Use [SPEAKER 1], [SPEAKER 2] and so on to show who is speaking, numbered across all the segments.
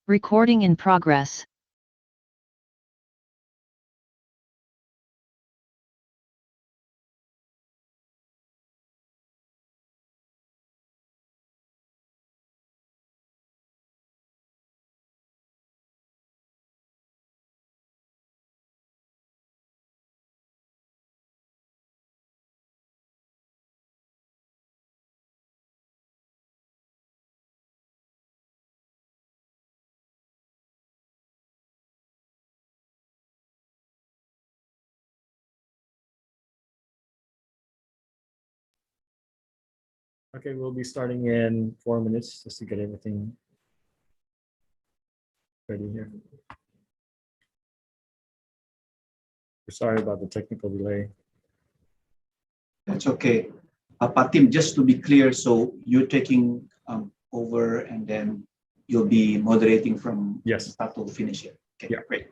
[SPEAKER 1] Recording in progress.
[SPEAKER 2] Okay, we'll be starting in 4 minutes just to get everything ready here. We're sorry about the technical delay.
[SPEAKER 3] That's okay. Patim, just to be clear, so you're taking over and then you'll be moderating from start to finish it. Okay,
[SPEAKER 2] yeah.
[SPEAKER 3] Great.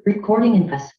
[SPEAKER 1] Recording in progress.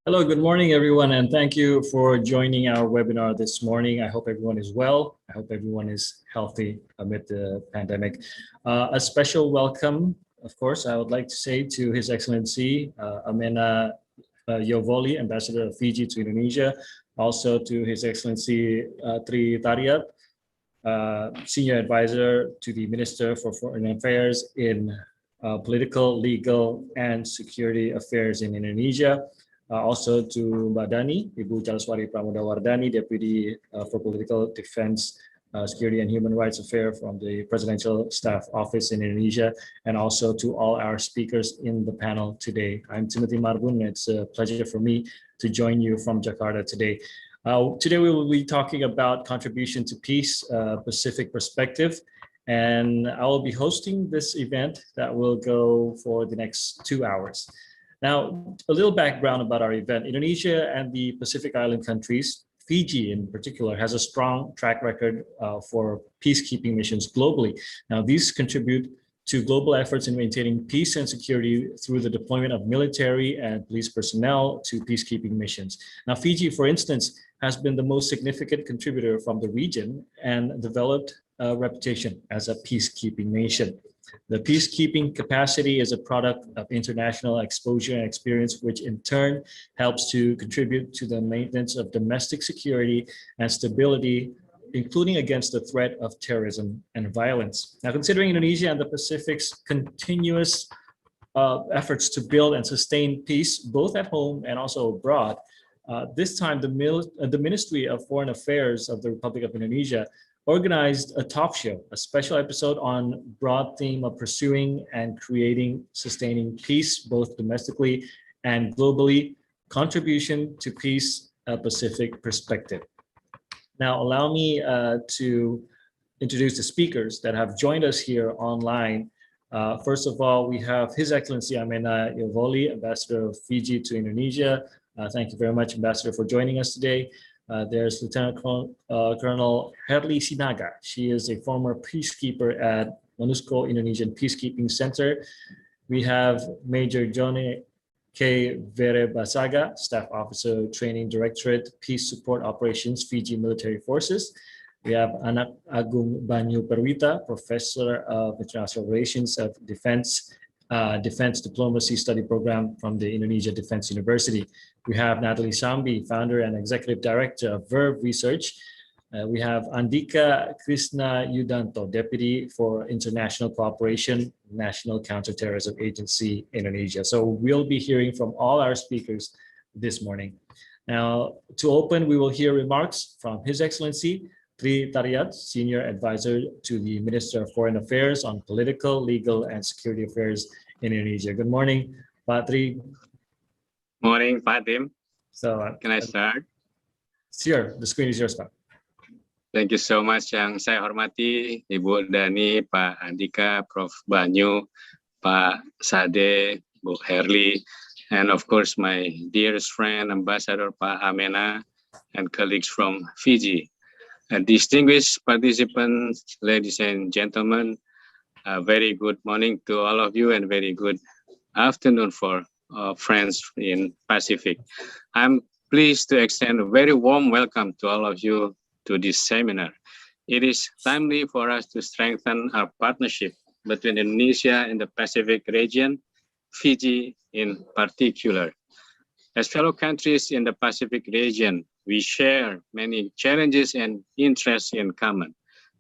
[SPEAKER 2] Hello, good morning, everyone, and thank you for joining our webinar this morning. I hope everyone is well. I hope everyone is healthy amid the pandemic. A special welcome, of course, I would like to say to His Excellency Amena Yovoli, Ambassador of Fiji to Indonesia, also to His Excellency Tri Tariat, Senior Advisor to the Minister for Foreign Affairs in Political, Legal, and Security Affairs in Indonesia. Also to Mbak Dani, Ibu Jalswari Pramodawardhani, Deputy for Political Defense, Security and Human Rights Affairs from the Presidential Staff Office in Indonesia, and also to all our speakers in the panel today. I'm Timothy Marbun, and it's a pleasure for me to join you from Jakarta today. Today we will be talking about contribution to peace, Pacific perspective, and I will be hosting this event that will go for the next 2 hours. Now, a little background about our event. Indonesia and the Pacific Island countries, Fiji in particular, has a strong track record for peacekeeping missions globally. Now, these contribute to global efforts in maintaining peace and security through the deployment of military and police personnel to peacekeeping missions. Now, Fiji, for instance, has been the most significant contributor from the region and developed a reputation as a peacekeeping nation. The peacekeeping capacity is a product of international exposure and experience, which in turn helps to contribute to the maintenance of domestic security and stability, including against the threat of terrorism and violence. Now, considering Indonesia and the Pacific's continuous efforts to build and sustain peace, both at home and also abroad, this time the Ministry of Foreign Affairs of the Republic of Indonesia organized a talk show, a special episode on broad theme of pursuing and creating sustaining peace, both domestically and globally, contribution to peace, a Pacific perspective. Now, allow me to introduce the speakers that have joined us here online. First of all, we have His Excellency Amena Yovoli, Ambassador of Fiji to Indonesia. Thank you very much, Ambassador, for joining us today. There's Lieutenant Colonel Herli Sinaga. She is a former peacekeeper at MONUSCO Indonesian Peacekeeping Center. We have Major Johnny K. Verebasaga, Staff Officer, Training Directorate, Peace Support Operations, Fiji Military Forces. We have Anak Agung Banyu Perwita, Professor of International Relations of Defense Diplomacy Study Program from the Indonesia Defense University. We have Natalie Sambi, Founder and Executive Director of Verve Research. We have Andika Krishna Yudanto, Deputy for International Cooperation, National Counterterrorism Agency, Indonesia. So we'll be hearing from all our speakers this morning. Now, to open, we will hear remarks from His Excellency Tri Tariat, Senior Advisor to the Minister of Foreign Affairs on Political, Legal, and Security Affairs in Indonesia. Good morning, Pak Tri.
[SPEAKER 4] Morning, Pak Tim.
[SPEAKER 2] So,
[SPEAKER 4] can I start?
[SPEAKER 2] Sure, the screen is yours, Pak.
[SPEAKER 4] Thank you so much. Yang saya hormati Ibu Dani, Pak Andika, Prof. Banyu, Pak Sade, Bu Herli, and of course my dearest friend, Ambassador Pak Amena, and colleagues from Fiji. Distinguished participants, ladies and gentlemen, a very good morning to all of you and very good afternoon for friends in Pacific. I'm pleased to extend a very warm welcome to all of you to this seminar. It is timely for us to strengthen our partnership between Indonesia and the Pacific region, Fiji in particular. As fellow countries in the Pacific region, we share many challenges and interests in common.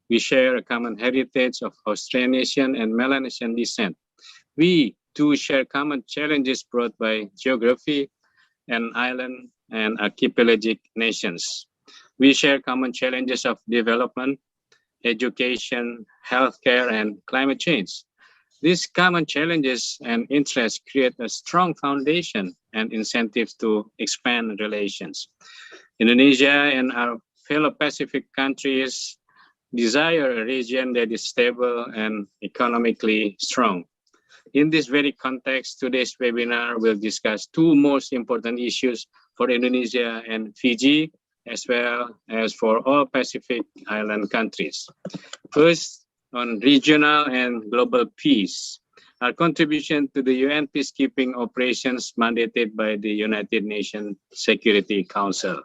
[SPEAKER 4] We share a common heritage of Austronesian and Melanesian descent. We too share common challenges brought by geography and island and archipelagic nations. We share common challenges of development, education, healthcare, and climate change. These common challenges and interests create a strong foundation and incentives to expand relations. Indonesia and our fellow Pacific countries desire a region that is stable and economically strong. In this very context, today's webinar will discuss two most important issues for Indonesia and Fiji, as well as for all Pacific Island countries. First, on regional and global peace. our contribution to the UN peacekeeping operations mandated by the United Nations Security Council.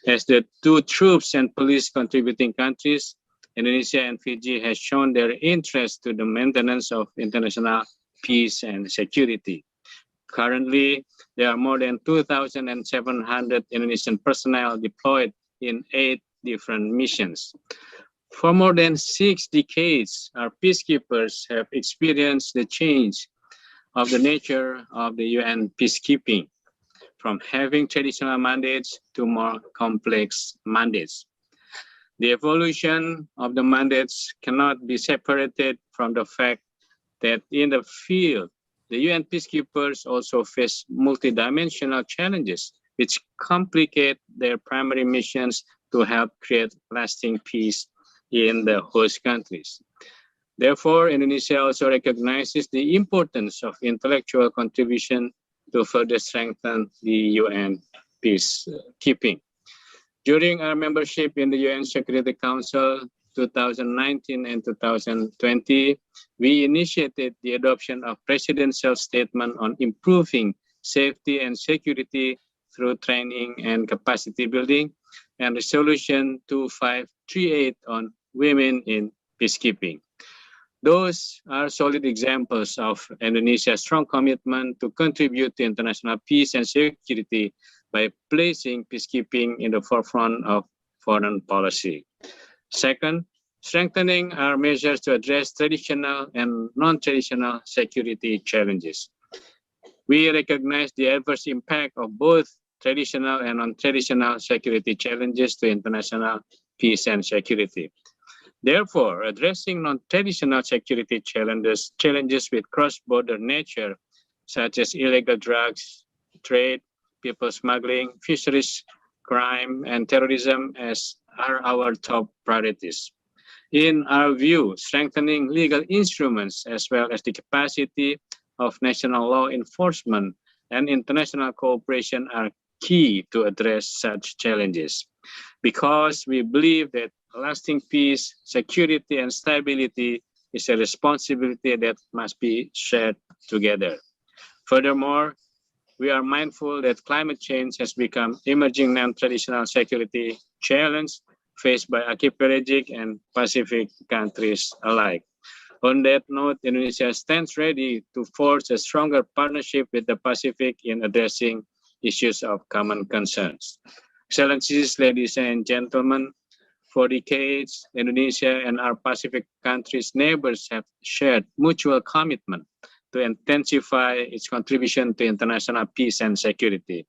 [SPEAKER 4] As the two troops and police contributing countries, Indonesia and Fiji has shown their interest to the maintenance of international peace and security. Currently, there are more than 2,700 Indonesian personnel deployed in 8 different missions. For more than 6 decades, our peacekeepers have experienced the change of the nature of the UN peacekeeping, from having traditional mandates to more complex mandates. The evolution of the mandates cannot be separated from the fact that in the field, the UN peacekeepers also face multidimensional challenges which complicate their primary missions to help create lasting peace in the host countries. Therefore, Indonesia also recognizes the importance of intellectual contribution to further strengthen the UN peacekeeping. During our membership in the UN Security Council 2019 and 2020, we initiated the adoption of Presidential Statement on improving safety and security through training and capacity building, and Resolution 2538 on women in peacekeeping. Those are solid examples of Indonesia's strong commitment to contribute to international peace and security by placing peacekeeping in the forefront of foreign policy. Second, strengthening our measures to address traditional and non-traditional security challenges. We recognize the adverse impact of both traditional and non-traditional security challenges to international peace and security. Therefore, addressing non-traditional security challenges with cross-border nature, such as illegal drugs, trade, people smuggling, fisheries, crime, and terrorism are our top priorities. In our view, strengthening legal instruments as well as the capacity of national law enforcement and international cooperation are key to address such challenges, because we believe that lasting peace, security, and stability is a responsibility that must be shared together. Furthermore, we are mindful that climate change has become emerging non-traditional security challenge faced by archipelagic and Pacific countries alike. On that note, Indonesia stands ready to forge a stronger partnership with the Pacific in addressing issues of common concerns. Excellencies, ladies and gentlemen, for decades, Indonesia and our Pacific countries' neighbors have shared mutual commitment to intensify its contribution to international peace and security.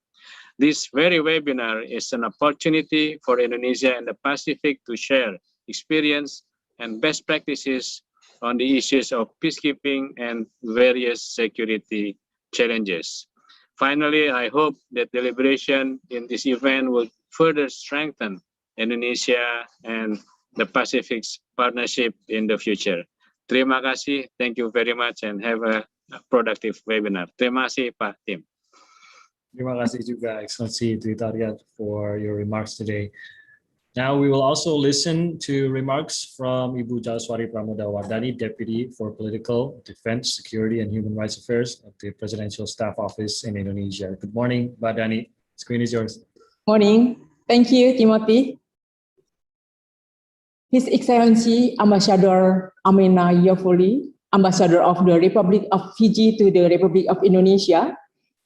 [SPEAKER 4] This very webinar is an opportunity for Indonesia and the Pacific to share experience and best practices on the issues of peacekeeping and various security challenges. Finally, I hope that deliberation in this event will further strengthen Indonesia and the Pacific's partnership in the future. Terima kasih, thank you very much, and have a productive webinar. Terima kasih, Pak Tim.
[SPEAKER 2] Terima kasih juga, Excellency Tritariat, for your remarks today. Now we will also listen to remarks from Ibu Jalswari Pramodawardhani, Deputy for Political, Defense, Security, and Human Rights Affairs at the Presidential Staff Office in Indonesia. Good morning, Mbak Dani. Screen is yours.
[SPEAKER 5] Morning. Thank you, Timothy. His Excellency Ambassador Amena Yofoli, Ambassador of the Republic of Fiji to the Republic of Indonesia,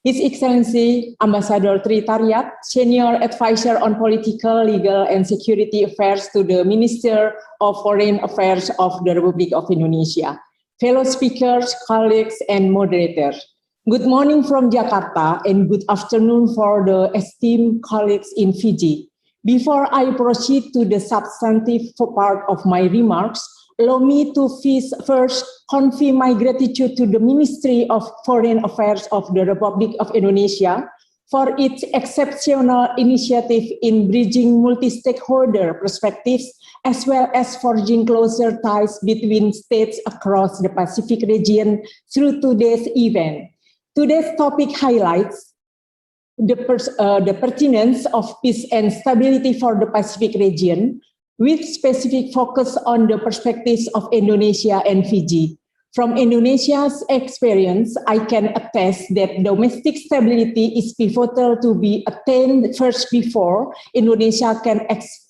[SPEAKER 5] His Excellency Ambassador Tritariat, Senior Advisor on Political, Legal, and Security Affairs to the Minister of Foreign Affairs of the Republic of Indonesia, fellow speakers, colleagues, and moderators. Good morning from Jakarta and good afternoon for the esteemed colleagues in Fiji. Before I proceed to the substantive part of my remarks, allow me to first convey my gratitude to the Ministry of Foreign Affairs of the Republic of Indonesia for its exceptional initiative in bridging multi-stakeholder perspectives, as well as forging closer ties between states across the Pacific region through today's event. Today's topic highlights the pertinence of peace and stability for the Pacific region, with specific focus on the perspectives of Indonesia and Fiji. From Indonesia's experience, I can attest that domestic stability is pivotal to be attained first before Indonesia can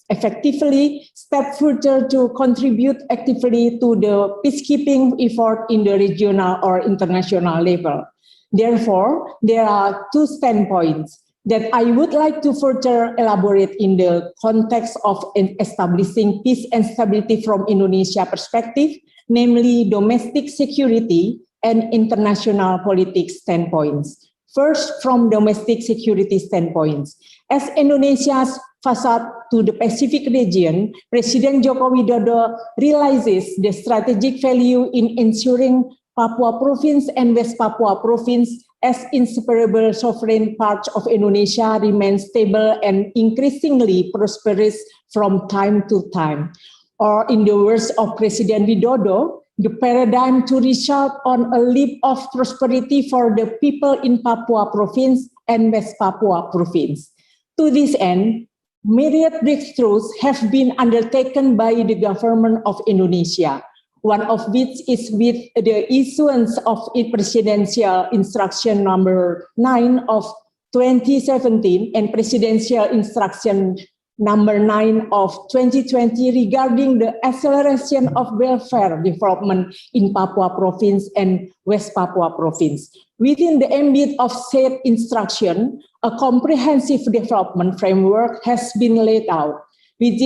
[SPEAKER 5] effectively step further to contribute actively to the peacekeeping effort in the regional or international level. Therefore, there are two standpoints that I would like to further elaborate in the context of establishing peace and stability from Indonesia perspective, namely domestic security and international politics standpoints. First, from domestic security standpoints. As Indonesia's facade to the Pacific region, President Joko Widodo realizes the strategic value in ensuring Papua Province and West Papua Province as inseparable sovereign parts of Indonesia remain stable and increasingly prosperous from time to time. Or in the words of President Widodo, the paradigm to result on a leap of prosperity for the people in Papua Province and West Papua Province. To this end, myriad breakthroughs have been undertaken by the government of Indonesia, one of which is with the issuance of its Presidential Instruction number 9 of 2017 and Presidential Instruction number 9 of 2020 regarding the acceleration of welfare development in Papua Province and West Papua Province. Within the ambit of said instruction, a comprehensive development framework has been laid out, which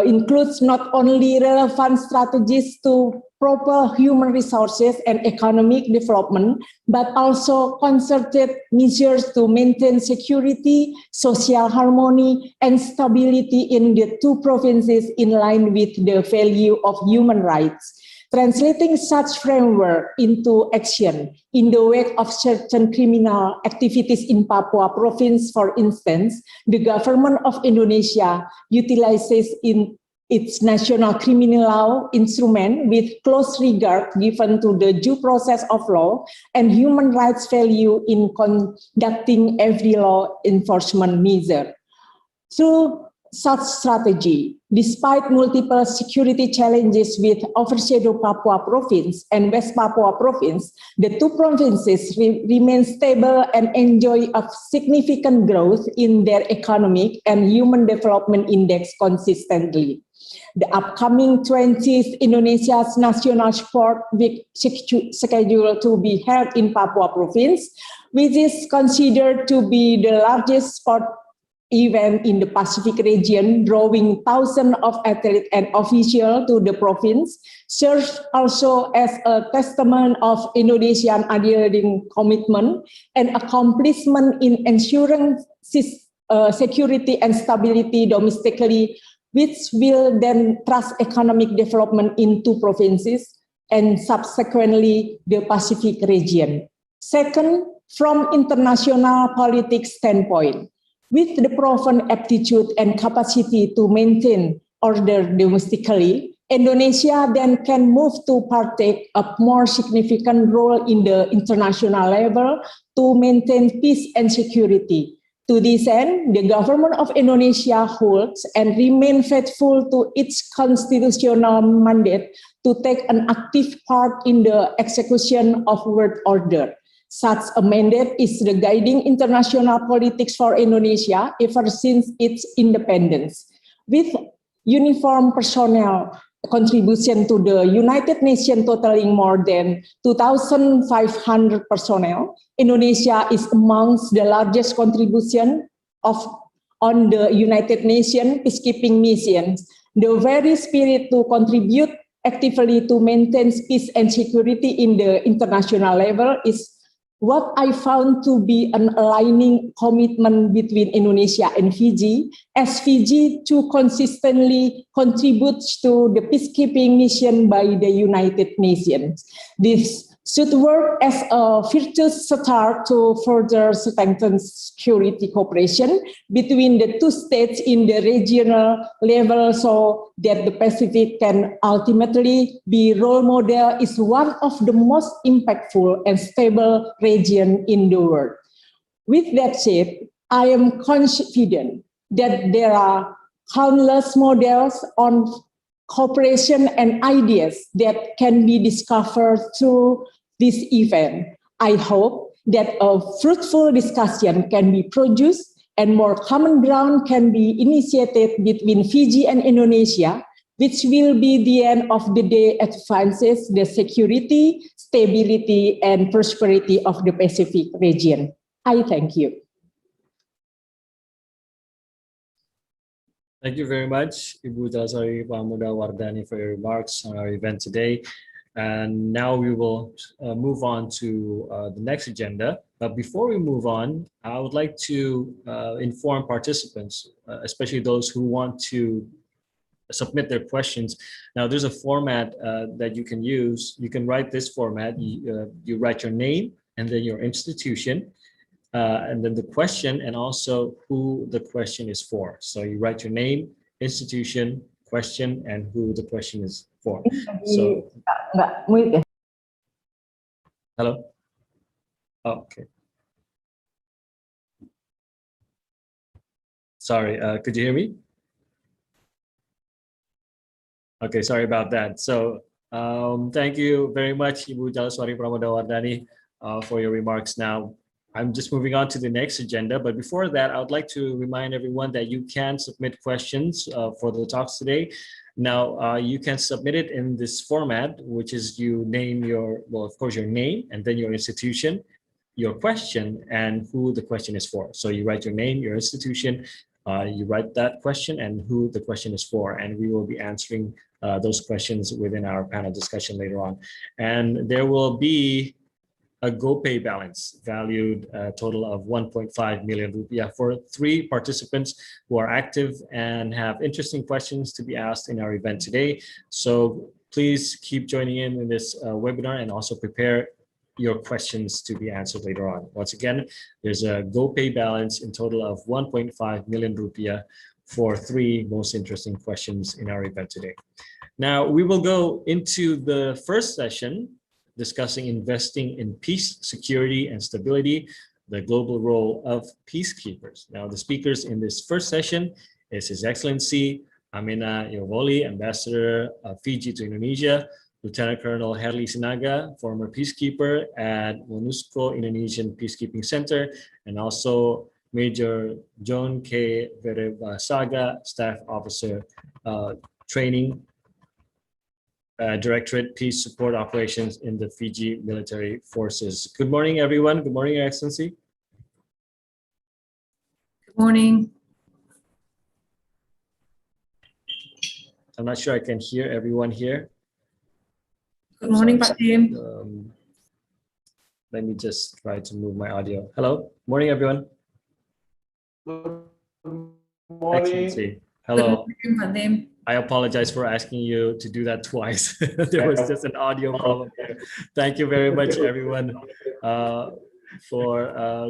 [SPEAKER 5] includes not only relevant strategies to proper human resources and economic development, but also concerted measures to maintain security, social harmony, and stability in the two provinces in line with the value of human rights. Translating such framework into action in the wake of certain criminal activities in Papua Province, for instance, the government of Indonesia utilizes in its national criminal law instrument with close regard given to the due process of law and human rights value in conducting every law enforcement measure. Through such strategy, despite multiple security challenges with overshadow Papua Province and West Papua Province, the two provinces remain stable and enjoy a significant growth in their economic and human development index consistently. The upcoming 20th Indonesia's National Sport Week scheduled to be held in Papua Province, which is considered to be the largest sport event in the Pacific region, drawing thousands of athletes and officials to the province, serves also as a testament of Indonesian unwavering commitment and accomplishment in ensuring security and stability domestically, which will then thrust economic development in two provinces and subsequently the Pacific region. Second, from international politics standpoint, with the proven aptitude and capacity to maintain order domestically, Indonesia then can move to partake a more significant role in the international level to maintain peace and security. To this end, the government of Indonesia holds and remains faithful to its constitutional mandate to take an active part in the execution of world order. Such a mandate is the guiding international politics for Indonesia ever since its independence. With uniform personnel contribution to the United Nations totaling more than 2,500 personnel, Indonesia is amongst the largest contribution on the United Nations peacekeeping missions. The very spirit to contribute actively to maintain peace and security in the international level is what I found to be an aligning commitment between Indonesia and Fiji, as Fiji too consistently contributes to the peacekeeping mission by the United Nations. This should work as a virtuous start to further strengthen security cooperation between the two states in the regional level so that the Pacific can ultimately be role model is one of the most impactful and stable region in the world. With that said, I am confident that there are countless models on cooperation and ideas that can be discovered through this event. I hope that a fruitful discussion can be produced and more common ground can be initiated between Fiji and Indonesia, which will be the end of the day advances the security, stability, and prosperity of the Pacific region. I thank you.
[SPEAKER 2] Thank you very much, Ibu Jalaswari Pramuda Wardani, for your remarks on our event today. And now we will move on to the next agenda. But before we move on, I would like to inform participants, especially those who want to submit their questions. Now, there's a format that you can use. You can write this format. You write your name and then your institution, and then the question and also who the question is for. So you write your name, institution, question, and who the question is for. So, hello? Oh, okay. Sorry, could you hear me? Okay, sorry about that. So thank you very much, Ibu Jalaswari Pramuda Wardani, for your remarks. Now, I'm just moving on to the next agenda, but before that, I would like to remind everyone that you can submit questions for the talks today. Now, you can submit it in this format, which is you name your, well, of course, your name and then your institution, your question, and who the question is for. So you write your name, your institution, you write that question and who the question is for, and we will be answering those questions within our panel discussion later on. And there will be a GoPay balance valued a total of 1.5 million rupiah for 3 participants who are active and have interesting questions to be asked in our event today. So please keep joining in this webinar and also prepare your questions to be answered later on. Once again, there's a GoPay balance in total of 1.5 million rupiah for 3 most interesting questions in our event today. Now, we will go into the first session discussing investing in peace, security, and stability, the global role of peacekeepers. Now, the speakers in this first session is His Excellency Amina Yovoli, Ambassador of Fiji to Indonesia, Lieutenant Colonel Herli Sinaga, former peacekeeper at MONUSCO Indonesian Peacekeeping Center, and also Major John K. Verebasaga, Staff Officer Training, Directorate Peace Support Operations in the Fiji Military Forces. Good morning, everyone. Good morning, Your Excellency.
[SPEAKER 6] Good morning.
[SPEAKER 2] I'm not sure I can hear everyone here.
[SPEAKER 6] Good morning, Pak Tim.
[SPEAKER 2] Let me just try to move my audio. Hello. Morning, everyone.
[SPEAKER 7] Good morning.
[SPEAKER 2] Excellency. Hello.
[SPEAKER 6] Good morning, Pak Tim.
[SPEAKER 2] I apologize for asking you to do that twice. There was just an audio problem there. Thank you very much, everyone, for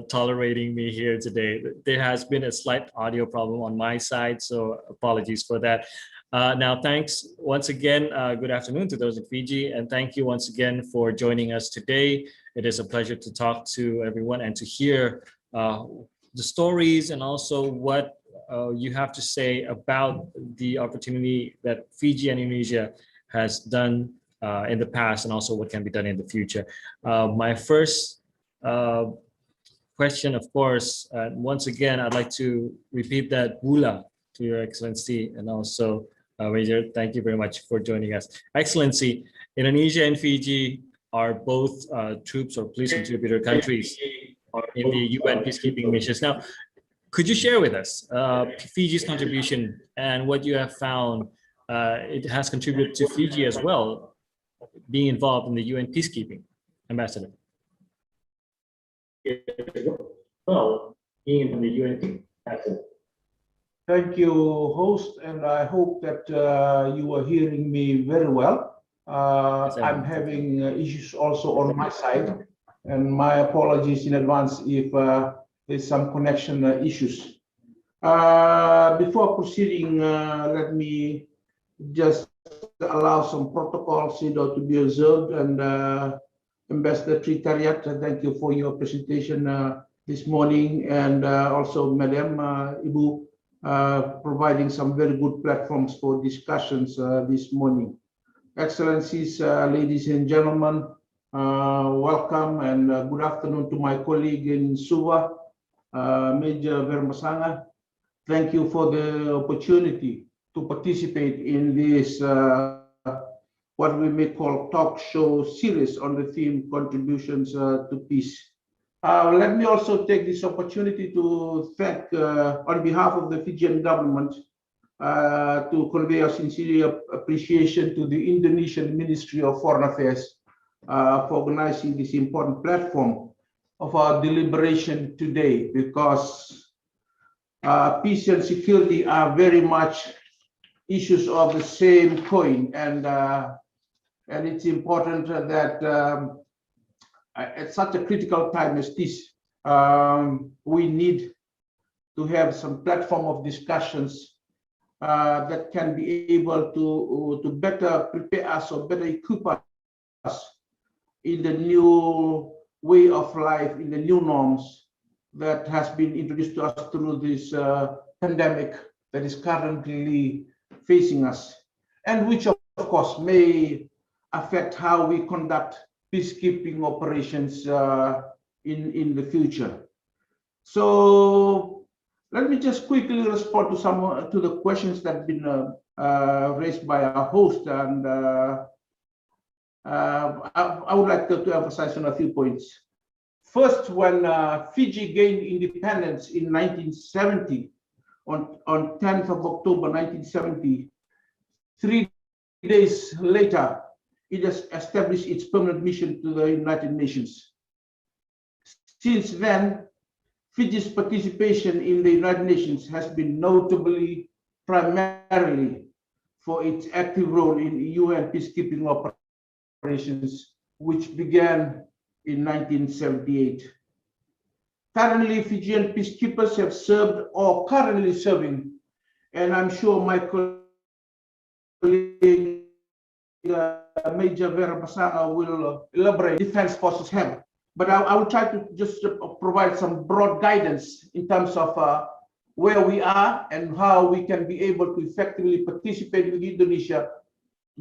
[SPEAKER 2] tolerating me here today. There has been a slight audio problem on my side, so apologies for that. Now, thanks once again. Good afternoon to those in Fiji, and thank you once again for joining us today. It is a pleasure to talk to everyone and to hear the stories and also what you have to say about the opportunity that Fiji and Indonesia has done in the past and also what can be done in the future. My first question, of course, once again, I'd like to repeat that Bula to Your Excellency, and also Major, thank you very much for joining us. Excellency, Indonesia and Fiji are both troops or police contributor countries in the UN peacekeeping missions. Now, could you share with us Fiji's contribution and what you have found it has contributed to Fiji as well, being involved in the UN peacekeeping, Ambassador? Well, being in the UN peacekeeping.
[SPEAKER 7] Thank you, host, and I hope that you are hearing me very well. I'm having issues also on my side, and my apologies in advance if there's some connection issues. Before proceeding, let me just allow some protocols to be observed. And Ambassador Tritariat, thank you for your presentation this morning, and also Madam Ibu providing some very good platforms for discussions this morning. Excellencies, ladies and gentlemen, welcome and good afternoon to my colleague in Suva, Major Vermasanga. Thank you for the opportunity to participate in this what we may call talk show series on the theme contributions to peace. Let me also take this opportunity to thank, on behalf of the Fijian government, to convey our sincere appreciation to the Indonesian Ministry of Foreign Affairs for organizing this important platform of our deliberation today, because peace and security are very much issues of the same coin, and it's important that at such a critical time as this, we need to have some platform of discussions that can be able to better prepare us or better equip us in the new way of life, in the new norms that has been introduced to us through this pandemic that is currently facing us, and which of course may affect how we conduct peacekeeping operations in the future. So let me just quickly respond to the questions that have been raised by our host, and I would like to emphasize on a few points. First, when Fiji gained independence in 1970, on 10th of October 1970, 3 days later, it has established its permanent mission to the United Nations. Since then, Fiji's participation in the United Nations has been notably primarily for its active role in UN peacekeeping operations, which began in 1978. Currently, Fijian peacekeepers have served or currently serving, and I'm sure my colleague Major Vermasanga will elaborate, defense forces have. But I will try to just provide some broad guidance in terms of where we are and how we can be able to effectively participate with Indonesia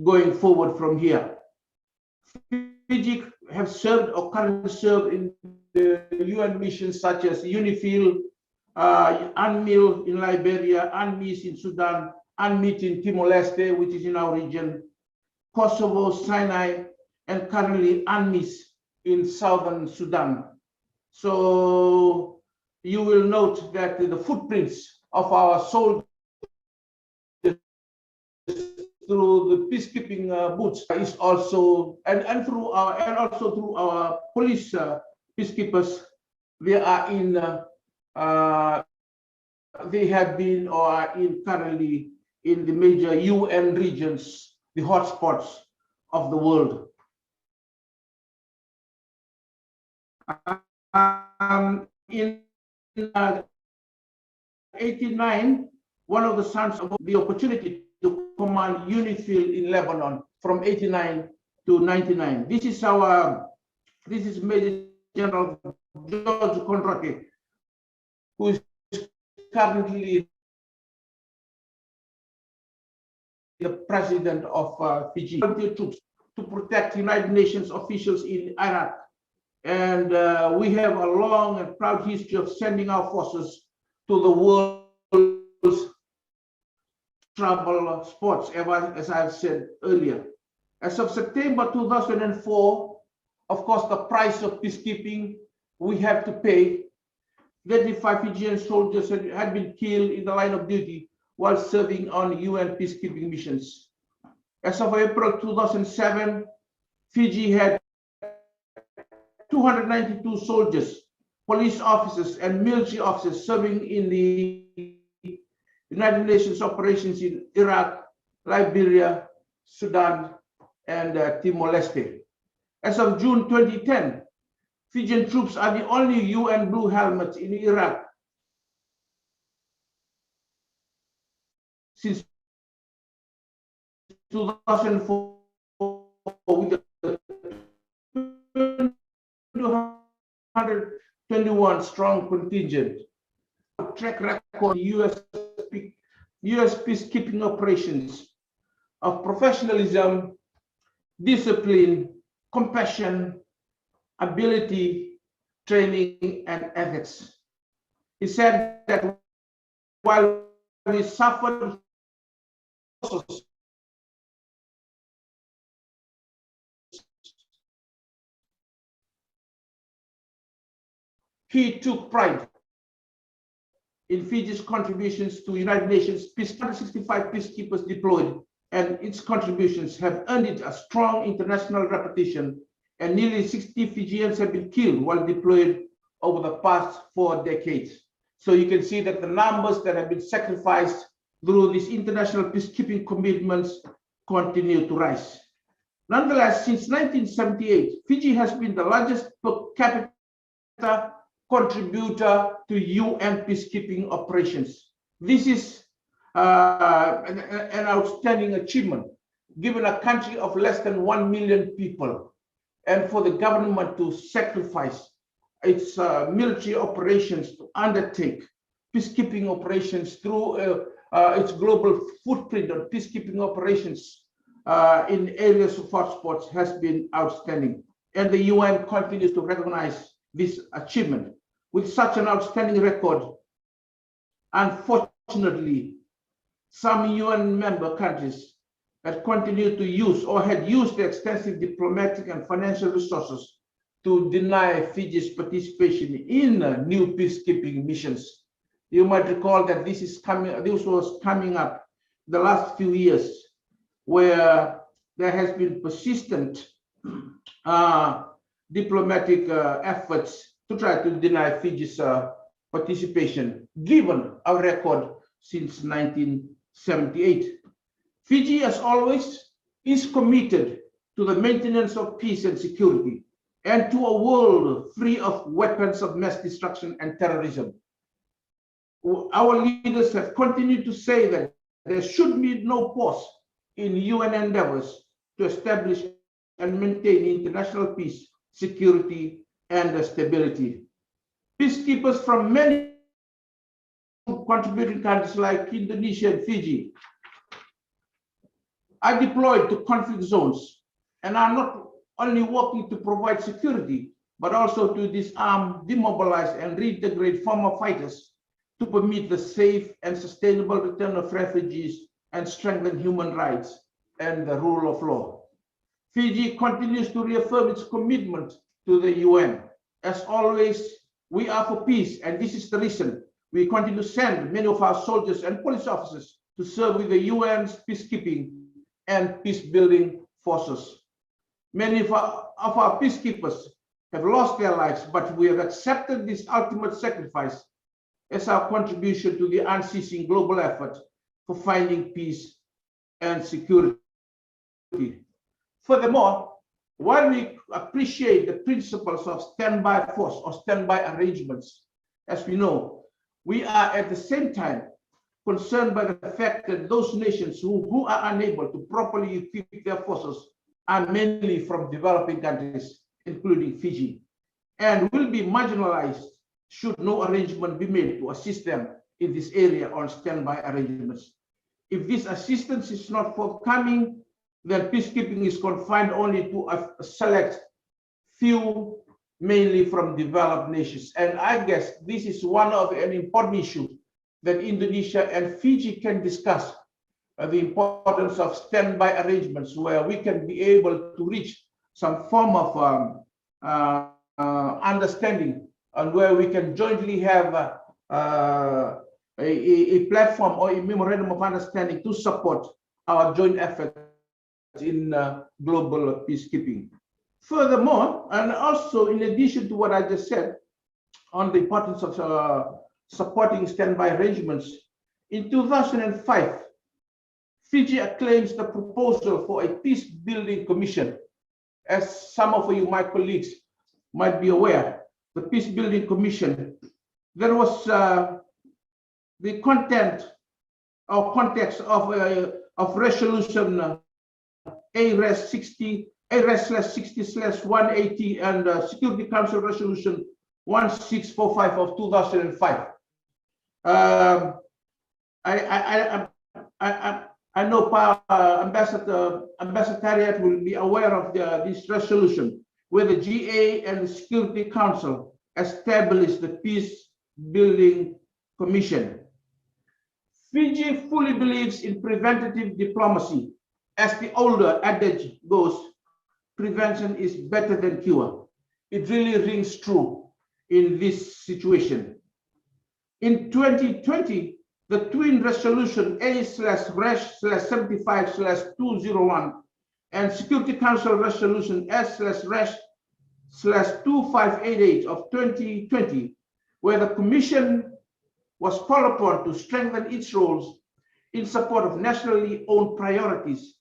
[SPEAKER 7] going forward from here. Fiji have served or currently serve in the UN missions such as UNIFIL, UNMIL in Liberia, UNMIS in Sudan, UNMIT in Timor-Leste, which is in our region, Kosovo, Sinai, and currently UNMIS in southern Sudan. So you will note that the footprints of our soldiers through the peacekeeping boots is also, and also through our police peacekeepers, they are in they have been or are in currently in the major UN regions, the hotspots of the world. In 89, one of the sons of the opportunity to command UNIFIL in Lebanon from 89 to 99. This is Major General George Konrake, who is currently the president of Fiji. Troops to protect United Nations officials in Iraq. And we have a long and proud history of sending our forces to the world's trouble spots, as I've said earlier. As of September 2004, of course, the price of peacekeeping we have to pay. 35 Fijian soldiers had been killed in the line of duty while serving on UN peacekeeping missions. As of April 2007, Fiji had 292 soldiers, police officers, and military officers serving in the United Nations operations in Iraq, Liberia, Sudan, and Timor-Leste. As of June 2010, Fijian troops are the only UN blue helmets in Iraq since 2004, with a 221 strong contingent. Track record, US US peacekeeping operations of professionalism, discipline, compassion, ability, training, and ethics. He said that while we suffered losses, he took pride in Fiji's contributions to United Nations 165 peacekeepers deployed, and its contributions have earned it a strong international reputation, and nearly 60 Fijians have been killed while deployed over the past 4 decades. So you can see that the numbers that have been sacrificed through these international peacekeeping commitments continue to rise. Nonetheless, since 1978, Fiji has been the largest per capita contributor to UN peacekeeping operations. This is an outstanding achievement, given a country of less than 1 million people, and for the government to sacrifice its military operations to undertake peacekeeping operations through its global footprint on peacekeeping operations in areas of hotspots has been outstanding. And the UN continues to recognize this achievement. With such an outstanding record, unfortunately, some UN member countries that continue to use or had used the extensive diplomatic and financial resources to deny Fiji's participation in new peacekeeping missions. You might recall that this was coming up the last few years, where there has been persistent diplomatic efforts to try to deny Fiji's participation, given our record since 1978. Fiji, as always, is committed to the maintenance of peace and security, and to a world free of weapons of mass destruction and terrorism. Our leaders have continued to say that there should be no pause in UN endeavors to establish and maintain international peace, security, and stability. Peacekeepers from many contributing countries like Indonesia and Fiji are deployed to conflict zones and are not only working to provide security, but also to disarm, demobilize, and reintegrate former fighters to permit the safe and sustainable return of refugees and strengthen human rights and the rule of law. Fiji continues to reaffirm its commitment to the UN. As always, we are for peace, and this is the reason we continue to send many of our soldiers and police officers to serve with the UN's peacekeeping and peace-building forces. Many of our peacekeepers have lost their lives, but we have accepted this ultimate sacrifice as our contribution to the unceasing global effort for finding peace and security. Furthermore, while we appreciate the principles of standby force or standby arrangements, as we know, we are at the same time concerned by the fact that those nations who are unable to properly equip their forces are mainly from developing countries, including Fiji, and will be marginalized should no arrangement be made to assist them in this area on standby arrangements. If this assistance is not forthcoming, then peacekeeping is confined only to a select few, mainly from developed nations. And I guess this is one of an important issue that Indonesia and Fiji can discuss, the importance of standby arrangements where we can be able to reach some form of understanding, and where we can jointly have a platform or a memorandum of understanding to support our joint efforts in global peacekeeping. Furthermore, and also in addition to what I just said on the importance of supporting standby arrangements, in 2005, Fiji acclaims the proposal for a peace-building commission. As some of you, my colleagues, might be aware, the peace-building commission, there was the content or context of resolution ARES/60/180 and Security Council Resolution 1645 of 2005. I know Ambassador Tariat will be aware of this resolution where the GA and the Security Council established the Peace Building Commission. Fiji fully believes in preventative diplomacy. As the older adage goes, prevention is better than cure. It really rings true in this situation. In 2020, the twin resolution A/RESH/75/201 and Security Council resolution S/RESH/2588 of 2020, where the Commission was called upon to strengthen its roles in support of nationally owned priorities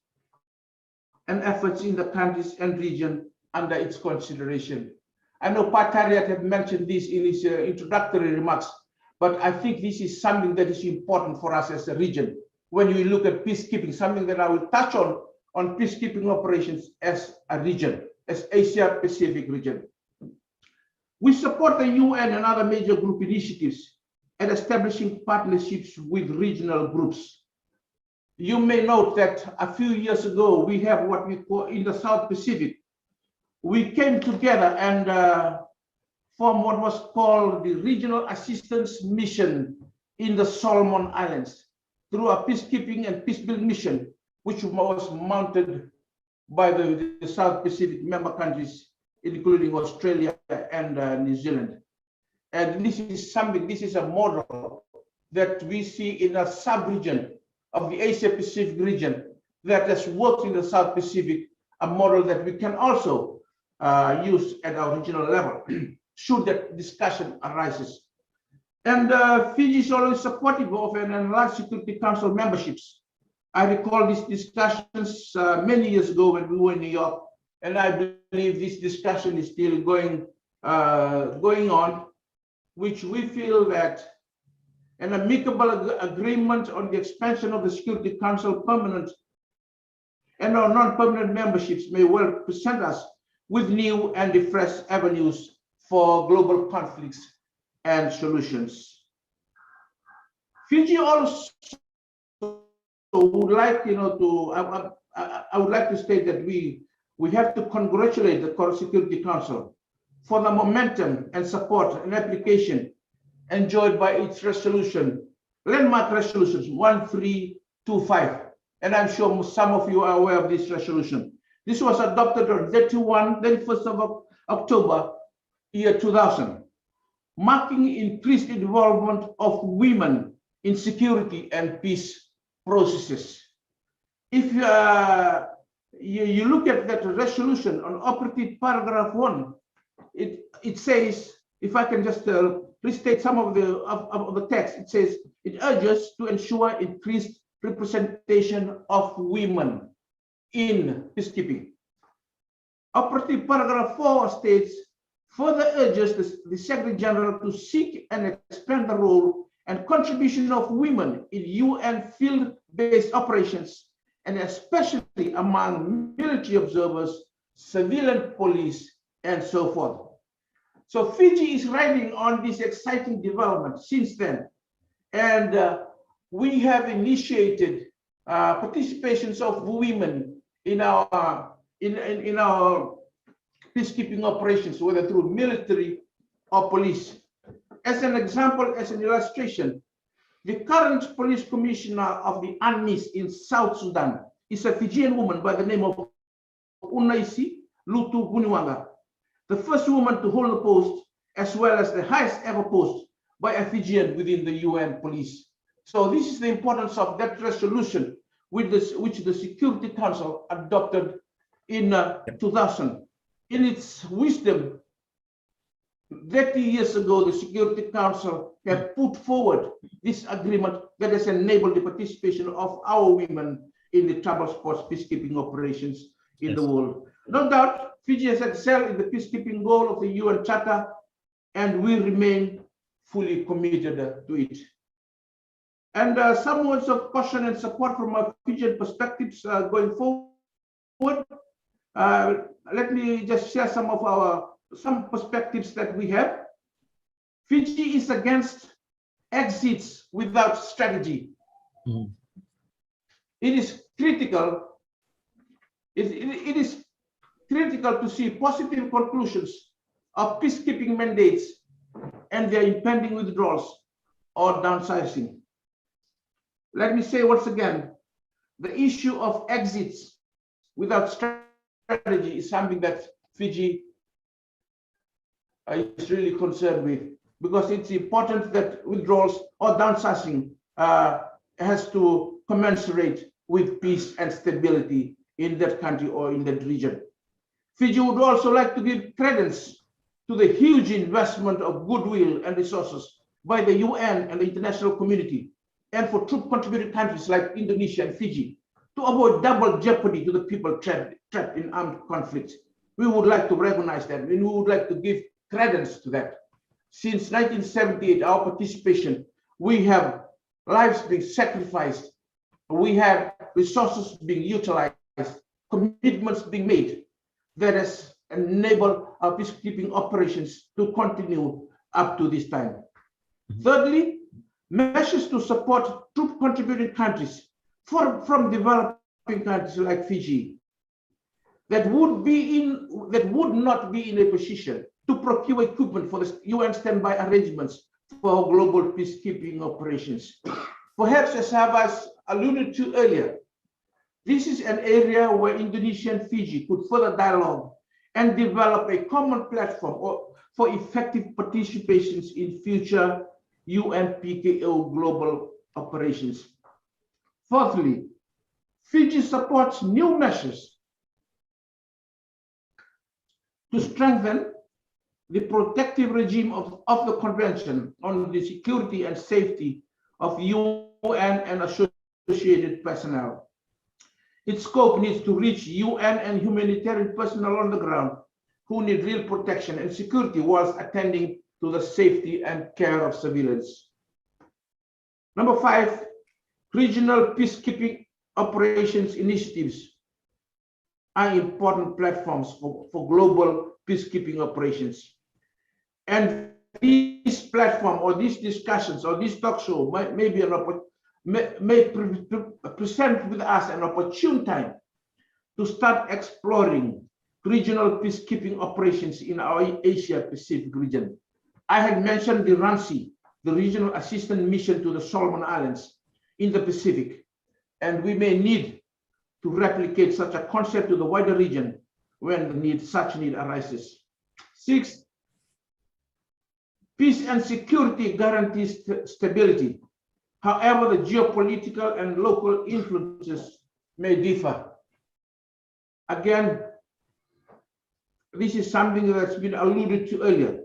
[SPEAKER 7] and efforts in the countries and region under its consideration. I know Pak Tariat had mentioned this in his introductory remarks, but I think this is something that is important for us as a region. When we look at peacekeeping, something that I will touch on peacekeeping operations as a region, as Asia Pacific region. We support the UN and other major group initiatives and establishing partnerships with regional groups. You may note that a few years ago, we have what we call in the South Pacific. We came together and formed what was called the Regional Assistance Mission in the Solomon Islands through a peacekeeping and peacebuilding mission, which was mounted by the South Pacific member countries, including Australia and New Zealand. And this is something, this is a model that we see in a sub-region of the Asia Pacific region that has worked in the South Pacific, a model that we can also use at our regional level, should that discussion arises. And Fiji is always supportive of an enlarged Security Council memberships. I recall these discussions many years ago when we were in New York, and I believe this discussion is still going on, which we feel that an amicable agreement on the expansion of the Security Council permanent and our non-permanent memberships may well present us with new and fresh avenues for global conflicts and solutions. Fiji also would like, I would like to state that we have to congratulate the Security Council for the momentum and support and application enjoyed by its resolution, landmark resolutions 1325. And I'm sure some of you are aware of this resolution. This was adopted on 31st of October, year 2000, marking increased involvement of women in security and peace processes. If you look at that resolution on operative paragraph 1, it says, if I can just restate some of the text, it says, it urges to ensure increased representation of women in peacekeeping. Operative paragraph 4 states, further urges the Secretary General to seek and expand the role and contribution of women in UN field-based operations, and especially among military observers, civilian police, and so forth. So Fiji is riding on this exciting development since then, and we have initiated participations of women in our peacekeeping operations, whether through military or police. As an example, as an illustration, the current police commissioner of the UNMISS in South Sudan is a Fijian woman by the name of Unaisi Lutu Guniwanga, the first woman to hold the post, as well as the highest ever post by a Fijian within the UN police. So this is the importance of that resolution which the Security Council adopted in 2000. In its wisdom, 30 years ago, the Security Council have put forward this agreement that has enabled the participation of our women in the trouble spots peacekeeping operations in the world. No doubt, Fiji has excelled in the peacekeeping goal of the UN Charter, and we remain fully committed to it. And some words of caution and support from our Fijian perspectives going forward. Let me just share some perspectives that we have. Fiji is against exits without strategy.
[SPEAKER 2] Mhm.
[SPEAKER 7] It is critical. It is critical to see positive conclusions of peacekeeping mandates and their impending withdrawals or downsizing. Let me say once again, the issue of exits without strategy is something that Fiji is really concerned with, because it's important that withdrawals or downsizing has to commensurate with peace and stability in that country or in that region. Fiji would also like to give credence to the huge investment of goodwill and resources by the UN and the international community, and for troop contributing countries like Indonesia and Fiji to avoid double jeopardy to the people trapped in armed conflict. We would like to recognize that, and we would like to give credence to that. Since 1978, our participation, we have lives being sacrificed, we have resources being utilized, commitments being made that has enabled our peacekeeping operations to continue up to this time. Thirdly, measures to support troop contributing countries from developing countries like Fiji that would not be in a position to procure equipment for the UN standby arrangements for global peacekeeping operations. Perhaps, as I was alluded to earlier, this is an area where Indonesia and Fiji could further dialogue and develop a common platform for effective participations in future UN PKO global operations. Fourthly, Fiji supports new measures to strengthen the protective regime of the Convention on the Security and Safety of UN and associated personnel. Its scope needs to reach UN and humanitarian personnel on the ground who need real protection and security whilst attending to the safety and care of civilians. Number 5, regional peacekeeping operations initiatives are important platforms for global peacekeeping operations. And this platform or these discussions or this talk show may present with us an opportune time to start exploring regional peacekeeping operations in our Asia Pacific region. I had mentioned the RANSI, the Regional Assistance Mission to the Solomon Islands in the Pacific, and we may need to replicate such a concept to the wider region when such need arises. 6, peace and security guarantees stability. However, the geopolitical and local influences may differ. Again, this is something that's been alluded to earlier.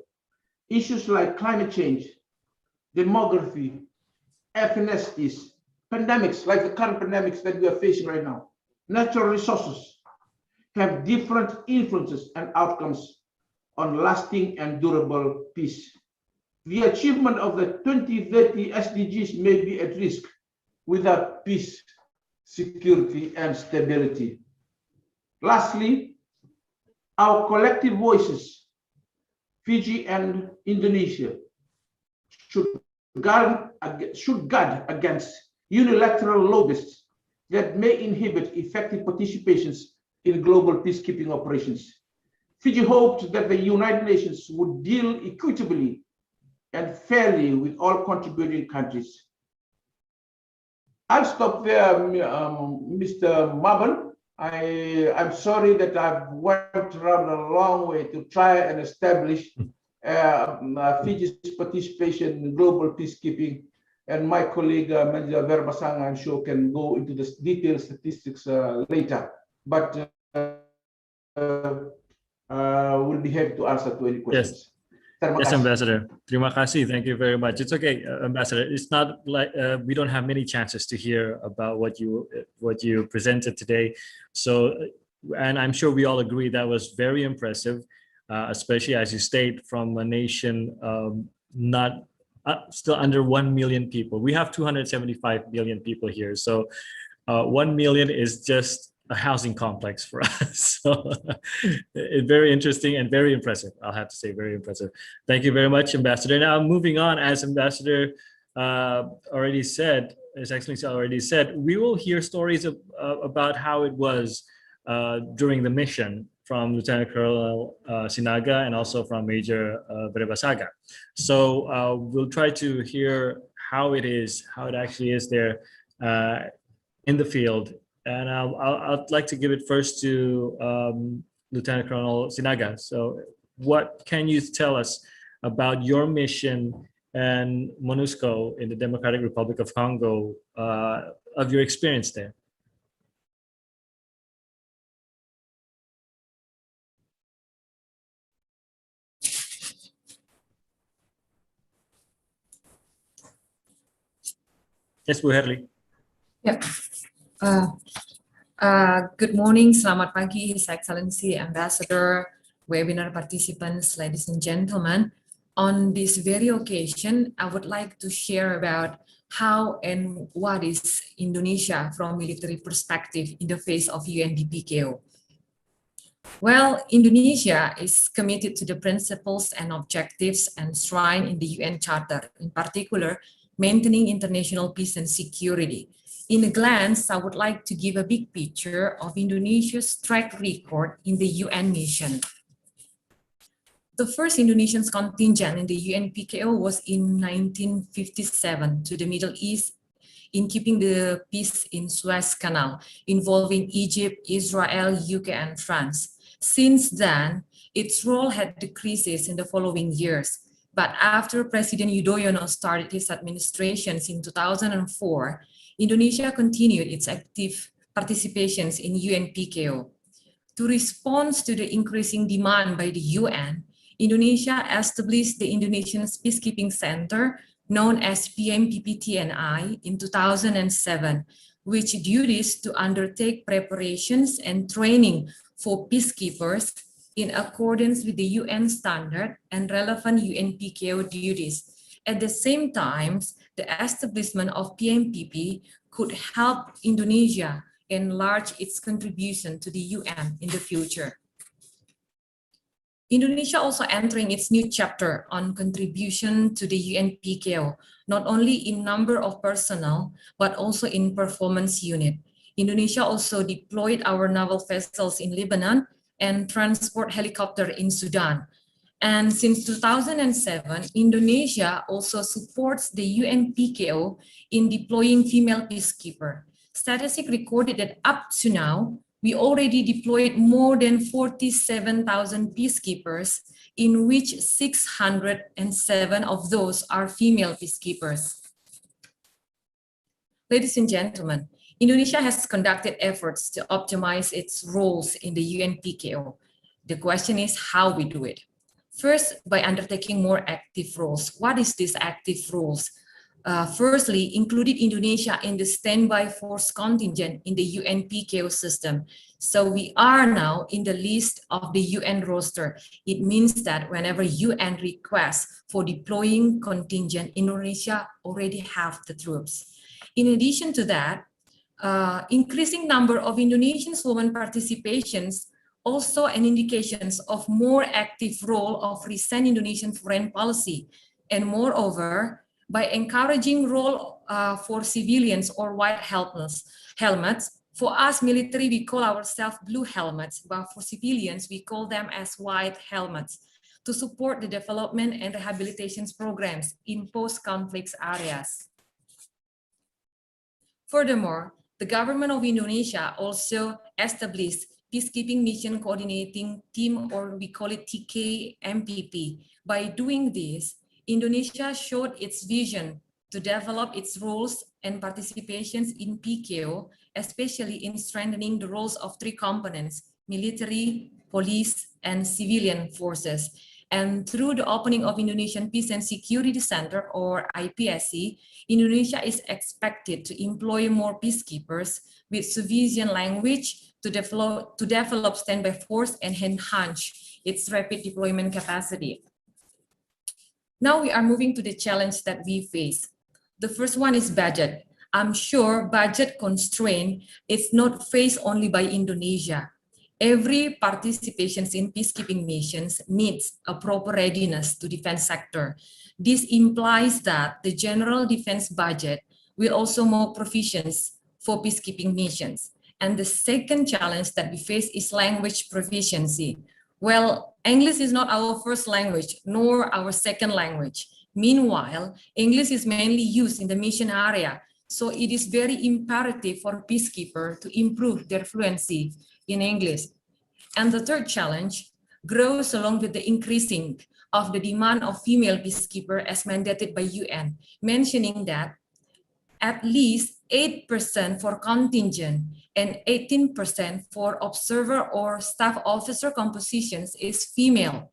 [SPEAKER 7] Issues like climate change, demography, ethnicities, pandemics like the current pandemics that we are facing right now, natural resources have different influences and outcomes on lasting and durable peace. The achievement of the 2030 SDGs may be at risk without peace, security, and stability. Lastly, our collective voices, Fiji and Indonesia, should guard against unilateral lobbyists that may inhibit effective participations in global peacekeeping operations. Fiji hoped that the United Nations would deal equitably and fairly with all contributing countries. I'll stop there, Mr. Maban. I'm sorry that I've went around a long way to try and establish Fiji's participation in global peacekeeping, and my colleague Manager Verbasang, I'm sure, can go into the detailed statistics later. But we'll be happy to answer to any questions.
[SPEAKER 2] Yes, Ambassador. Terima kasih. Thank you very much. It's okay, Ambassador. It's not like we don't have many chances to hear about what you presented today. So, and I'm sure we all agree that was very impressive, especially as you state from a nation not still under 1 million people. We have 275 million people here. So 1 million is just a housing complex for us. So it's very interesting and very impressive. I'll have to say very impressive. Thank you very much, Ambassador. Now moving on, as Ambassador already said, His Excellency already said, we will hear stories about how it was during the mission from Lieutenant Colonel Sinaga and also from Major Berebasaga. So we'll try to hear how it actually is there in the field. And I'd like to give it first to Lieutenant Colonel Sinaga. So what can you tell us about your mission and MONUSCO in the Democratic Republic of Congo, of your experience there? Yes, Bu Herli.
[SPEAKER 6] Yeah. Good morning, selamat pagi, His Excellency, Ambassador, webinar participants, ladies and gentlemen. On this very occasion, I would like to share about how and what is Indonesia from military perspective in the face of UNDPKO. Well, Indonesia is committed to the principles and objectives enshrined in the UN Charter, in particular, maintaining international peace and security. In a glance, I would like to give a big picture of Indonesia's track record in the UN mission. The first Indonesian contingent in the UNPKO was in 1957 to the Middle East in keeping the peace in Suez Canal, involving Egypt, Israel, UK, and France. Since then, its role had decreases in the following years. But after President Yudhoyono started his administrations in 2004, Indonesia continued its active participations in UNPKO. To respond to the increasing demand by the UN, Indonesia established the Indonesian Peacekeeping Center, known as PMPPTNI, in 2007, which duties to undertake preparations and training for peacekeepers in accordance with the UN standard and relevant UNPKO duties. At the same time, the establishment of PMPP could help Indonesia enlarge its contribution to the UN in the future. Indonesia also entering its new chapter on contribution to the UNPKO, not only in number of personnel, but also in performance unit. Indonesia also deployed our naval vessels in Lebanon and transport helicopter in Sudan. And since 2007, Indonesia also supports the UNPKO in deploying female peacekeeper. Statistics recorded that up to now, we already deployed more than 47,000 peacekeepers, in which 607 of those are female peacekeepers. Ladies and gentlemen, Indonesia has conducted efforts to optimize its roles in the UNPKO. The question is how we do it. First, by undertaking more active roles. What is this active roles? Firstly, included Indonesia in the standby force contingent in the UNPKO system. So we are now in the list of the UN roster. It means that whenever UN requests for deploying contingent, Indonesia already have the troops. In addition to that, increasing number of Indonesian women participations also an indications of more active role of recent Indonesian foreign policy. And moreover, by encouraging role for civilians or white helmets. For us military, we call ourselves blue helmets, but for civilians, we call them as white helmets to support the development and rehabilitation programs in post-conflict areas. Furthermore, the government of Indonesia also established Peacekeeping Mission Coordinating Team, or we call it TKMPP. By doing this, Indonesia showed its vision to develop its roles and participations in PKO, especially in strengthening the roles of three components: military, police, and civilian forces. And through the opening of Indonesian Peace and Security Center, or IPSC, Indonesia is expected to employ more peacekeepers with sufficient language to develop standby force and enhance its rapid deployment capacity. Now we are moving to the challenge that we face. The first one is budget. I'm sure budget constraint is not faced only by Indonesia. Every participation in peacekeeping missions needs a proper readiness to defense sector. This implies that the general defense budget will also more provisions for peacekeeping missions. And the second challenge that we face is language proficiency. Well, English is not our first language, nor our second language. Meanwhile, English is mainly used in the mission area. So it is very imperative for peacekeepers to improve their fluency in English. And the third challenge grows along with the increasing of the demand of female peacekeepers as mandated by UN, mentioning that at least 8% for contingent and 18% for observer or staff officer compositions is female.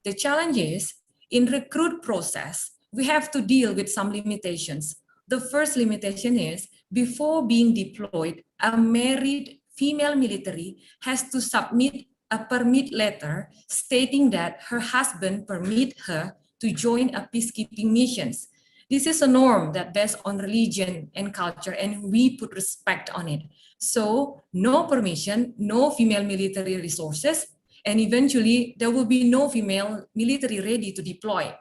[SPEAKER 6] The challenge is, in recruit process, we have to deal with some limitations. The first limitation is, before being deployed, a married female military has to submit a permit letter stating that her husband permit her to join a peacekeeping missions. This is a norm that based on religion and culture, and we put respect on it. So no permission, no female military resources, and eventually there will be no female military ready to deploy.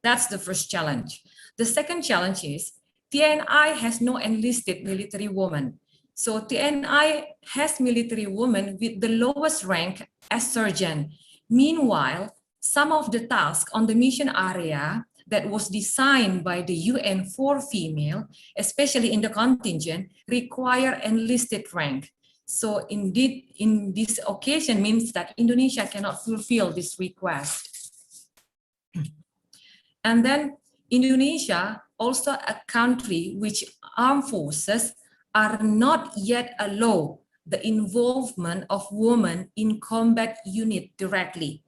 [SPEAKER 6] That's the first challenge. The second challenge is TNI has no enlisted military woman. So TNI has military women with the lowest rank as sergeant. Meanwhile, some of the tasks on the mission area that was designed by the UN for female, especially in the contingent, require enlisted rank. So indeed, in this occasion means that Indonesia cannot fulfill this request. And then Indonesia, also a country which armed forces are not yet allow the involvement of women in combat unit directly.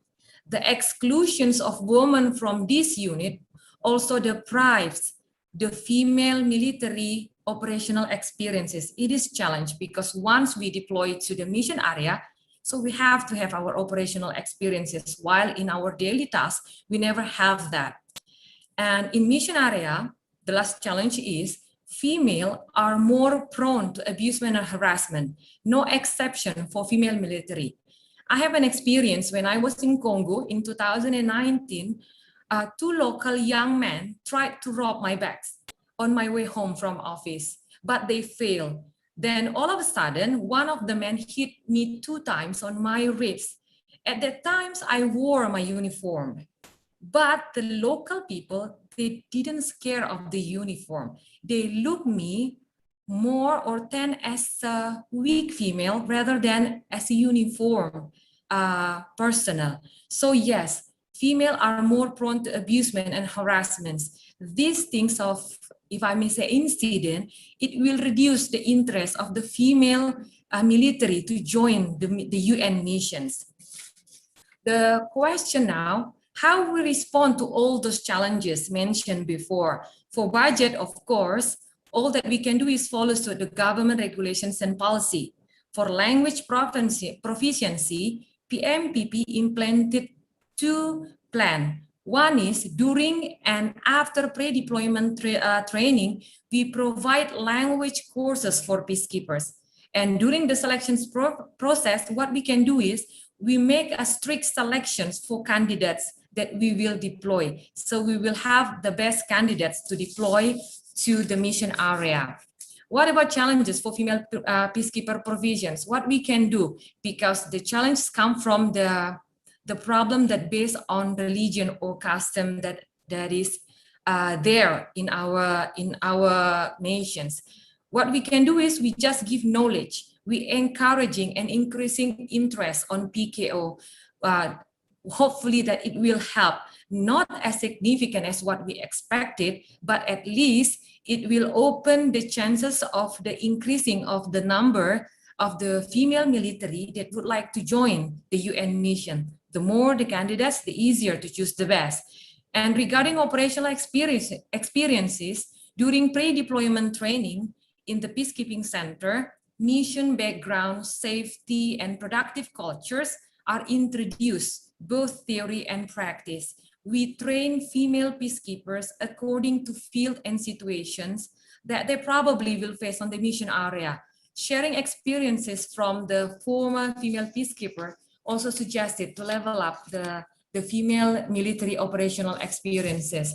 [SPEAKER 6] The exclusions of women from this unit also deprives the female military operational experiences. It is challenged because once we deploy to the mission area, so we have to have our operational experiences, while in our daily tasks, we never have that. And in mission area, the last challenge is female are more prone to abusement and harassment, no exception for female military. I have an experience when I was in Congo in 2019, two local young men tried to rob my bags on my way home from office, but they failed. Then all of a sudden, one of the men hit me 2 times on my ribs. At that time, I wore my uniform, but the local people, they didn't scare of the uniform. They looked me more or 10 as a weak female rather than as a uniform personnel. So yes, female are more prone to abusement and harassments. These things of, if I may say, incident, it will reduce the interest of the female military to join the UN missions. The question now, how we respond to all those challenges mentioned before. For budget, of course, all that we can do is follow suit the government regulations and policy. For language proficiency, PMPP implemented 2 plans. One is during and after pre-deployment training, we provide language courses for peacekeepers. And during the selections process, what we can do is we make a strict selections for candidates that we will deploy. So we will have the best candidates to deploy to the mission area. What about challenges for female peacekeeper provisions? What we can do, because the challenges come from the problem that based on religion or custom that is there in our nations. What we can do is we just give knowledge. We encouraging and increasing interest on PKO. Hopefully that it will help, not as significant as what we expected, but at least it will open the chances of the increasing of the number of the female military that would like to join the UN mission. The more the candidates, the easier to choose the best. And regarding operational experiences, during pre-deployment training in the Peacekeeping Center, mission background, safety, and productive cultures are introduced, both theory and practice. We train female peacekeepers according to field and situations that they probably will face on the mission area. sharing experiences from the former female peacekeeper also suggested to level up the female military operational experiences.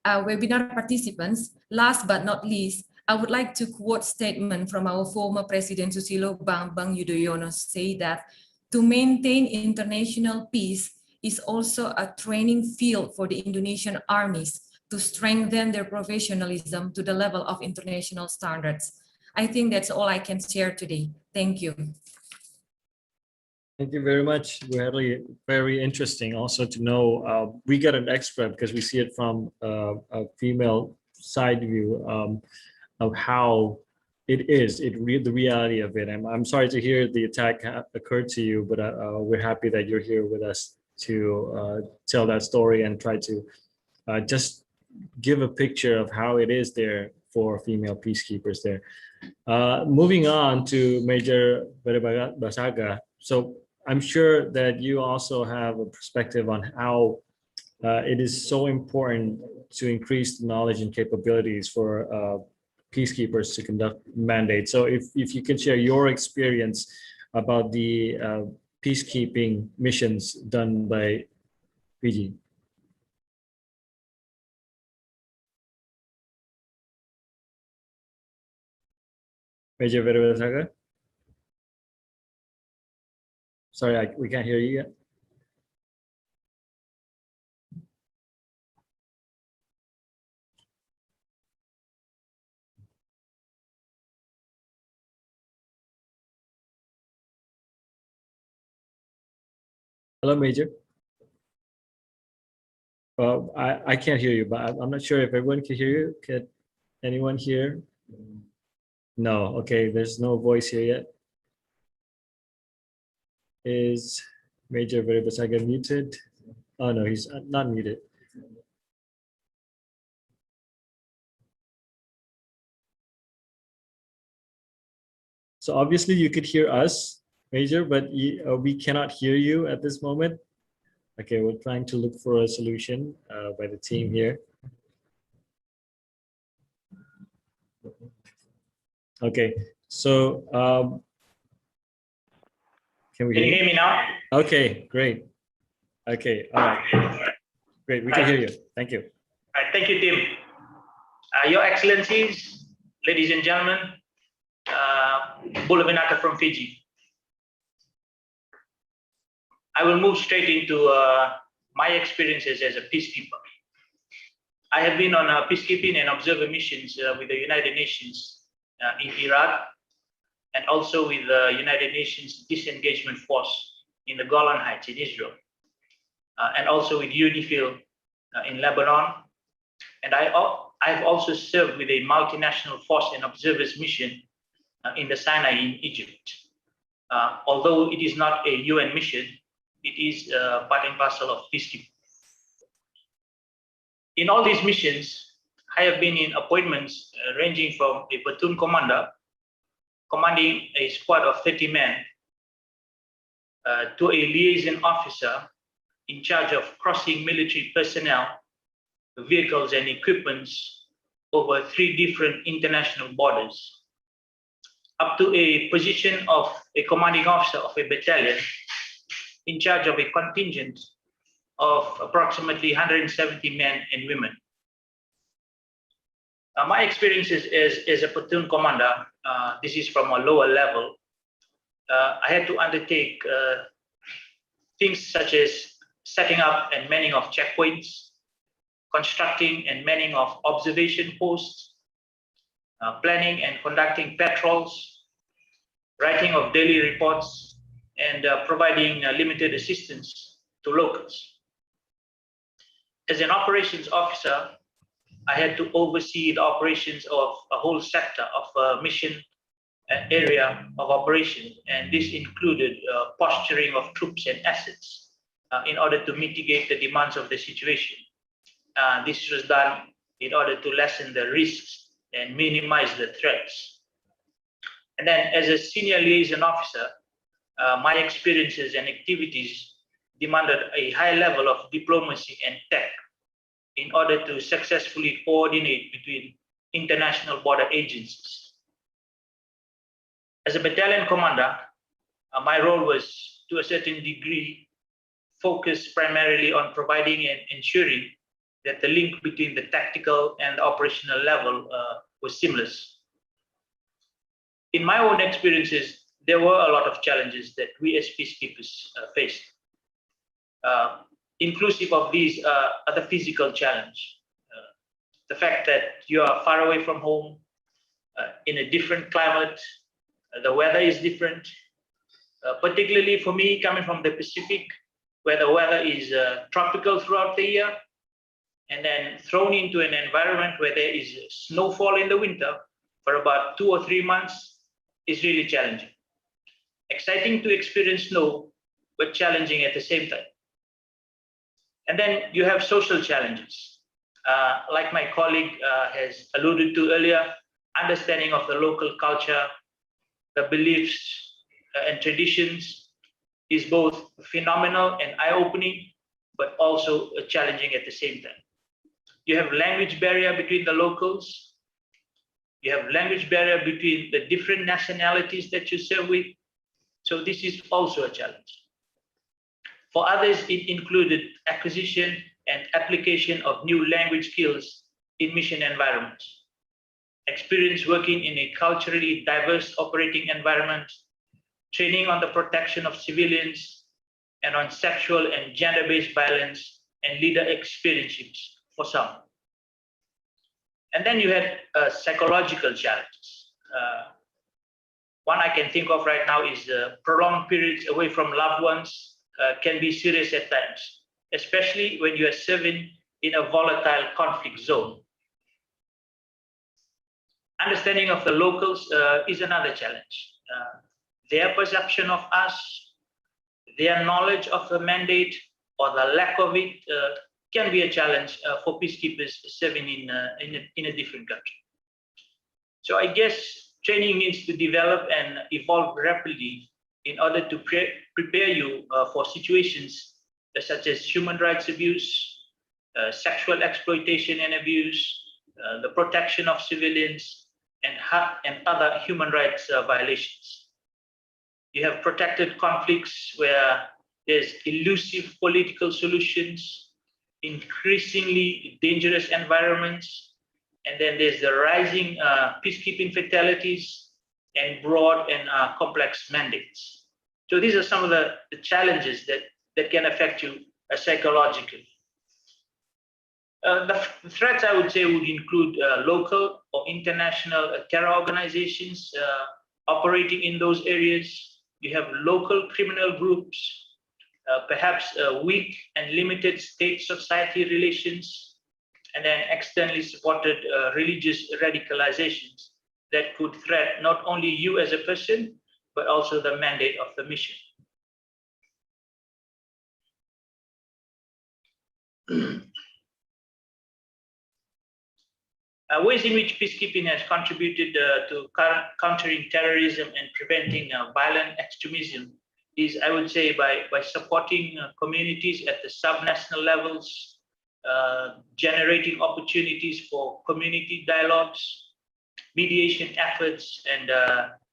[SPEAKER 6] Webinar participants, last but not least, I would like to quote statement from our former President Susilo Bambang Yudhoyono, say that to maintain international peace is also a training field for the Indonesian armies to strengthen their professionalism to the level of international standards. I think that's all I can share today. Thank you.
[SPEAKER 2] Thank you very much. Really very interesting also to know. We get an expert because we see it from a female side view of how it is, the reality of it. I'm sorry to hear the attack occurred to you, but we're happy that you're here with us to tell that story and try to just give a picture of how it is there for female peacekeepers there. Moving on to Major Basaga. So I'm sure that you also have a perspective on how it is so important to increase the knowledge and capabilities for peacekeepers to conduct mandates. So if you can share your experience about the peacekeeping missions done by Fiji. Major Basaga? Sorry, we can't hear you yet. Hello, Major. I can't hear you, but I'm not sure if everyone can hear you. Can anyone hear? No, okay, there's no voice here yet. Is Major Basaga muted? Oh no, he's not muted. So obviously you could hear us, Major, but we cannot hear you at this moment. Okay, we're trying to look for a solution by the team here. Okay, so can you hear me now? Okay, great. Okay, all right. Great, we can hear you. Thank you.
[SPEAKER 8] All right, thank you, Tim. Your Excellencies, ladies and gentlemen, Bulavinaka from Fiji. I will move straight into my experiences as a peacekeeper. I have been on peacekeeping and observer missions with the United Nations in Iraq, and also with the United Nations Disengagement Force in the Golan Heights in Israel, and also with UNIFIL in Lebanon. And I've also served with a multinational force and observers mission in the Sinai in Egypt. Although it is not a UN mission, it is part and parcel of peacekeeping. In all these missions, I have been in appointments ranging from a platoon commander commanding a squad of 30 men to a liaison officer in charge of crossing military personnel, vehicles and equipments over 3 different international borders, up to a position of a commanding officer of a battalion in charge of a contingent of approximately 170 men and women. My experiences as a platoon commander, this is from a lower level. I had to undertake things such as setting up and manning of checkpoints, constructing and manning of observation posts, planning and conducting patrols, writing of daily reports, and providing limited assistance to locals. As an operations officer, I had to oversee the operations of a whole sector of a mission area of operation, and this included posturing of troops and assets in order to mitigate the demands of the situation. This was done in order to lessen the risks and minimize the threats. And then as a senior liaison officer, my experiences and activities demanded a high level of diplomacy and tech in order to successfully coordinate between international border agencies. As a battalion commander, my role was to a certain degree focused primarily on providing and ensuring that the link between the tactical and the operational level was seamless. In my own experiences, there were a lot of challenges that we as peacekeepers faced. Inclusive of these are the physical challenge. The fact that you are far away from home, in a different climate, the weather is different. Particularly for me, coming from the Pacific, where the weather is tropical throughout the year, and then thrown into an environment where there is snowfall in the winter for about 2 or 3 months is really challenging. Exciting to experience snow, but challenging at the same time. And then you have social challenges. Like my colleague has alluded to earlier, understanding of the local culture, the beliefs and traditions is both phenomenal and eye-opening, but also challenging at the same time. You have language barrier between the locals. You have language barrier between the different nationalities that you serve with. So this is also a challenge. For others, it included acquisition and application of new language skills in mission environments. Experience working in a culturally diverse operating environment, training on the protection of civilians, and on sexual and gender-based violence and leader experiences for some. And then you had psychological challenges. One I can think of right now is prolonged periods away from loved ones can be serious at times, especially when you are serving in a volatile conflict zone. Understanding of the locals is another challenge. Their perception of us, their knowledge of the mandate or the lack of it can be a challenge for peacekeepers serving in a different country. So I guess training needs to develop and evolve rapidly in order to prepare you for situations such as human rights abuse, sexual exploitation and abuse, the protection of civilians, and other human rights violations. You have protracted conflicts where there's elusive political solutions, increasingly dangerous environments, and then there's the rising peacekeeping fatalities and broad and complex mandates. So these are some of the challenges that can affect you psychologically. The threats, I would say, would include local or international terror organizations operating in those areas. You have local criminal groups, perhaps weak and limited state-society relations, and then externally supported religious radicalizations that could threaten not only you as a person, but also the mandate of the mission. Ways in which peacekeeping has contributed to countering terrorism and preventing violent extremism is, I would say, by supporting communities at the subnational levels, generating opportunities for community dialogues, mediation efforts, and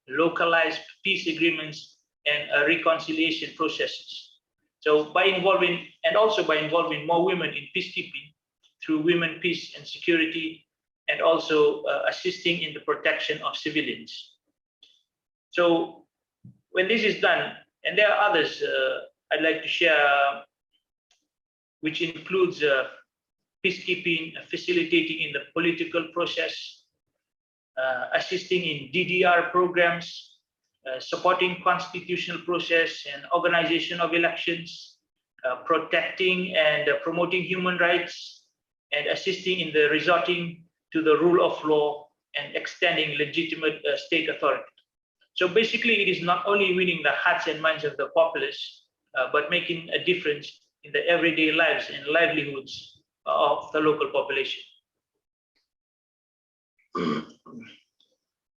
[SPEAKER 8] localized peace agreements and reconciliation processes. So by involving, and also by involving more women in peacekeeping through Women, Peace and Security, and also assisting in the protection of civilians. So when this is done, and there are others I'd like to share, which includes peacekeeping, facilitating in the political process, assisting in DDR programs, supporting constitutional process and organization of elections, protecting and promoting human rights, and assisting in the resorting to the rule of law and extending legitimate state authority. So basically, it is not only winning the hearts and minds of the populace, but making a difference in the everyday lives and livelihoods of the local population.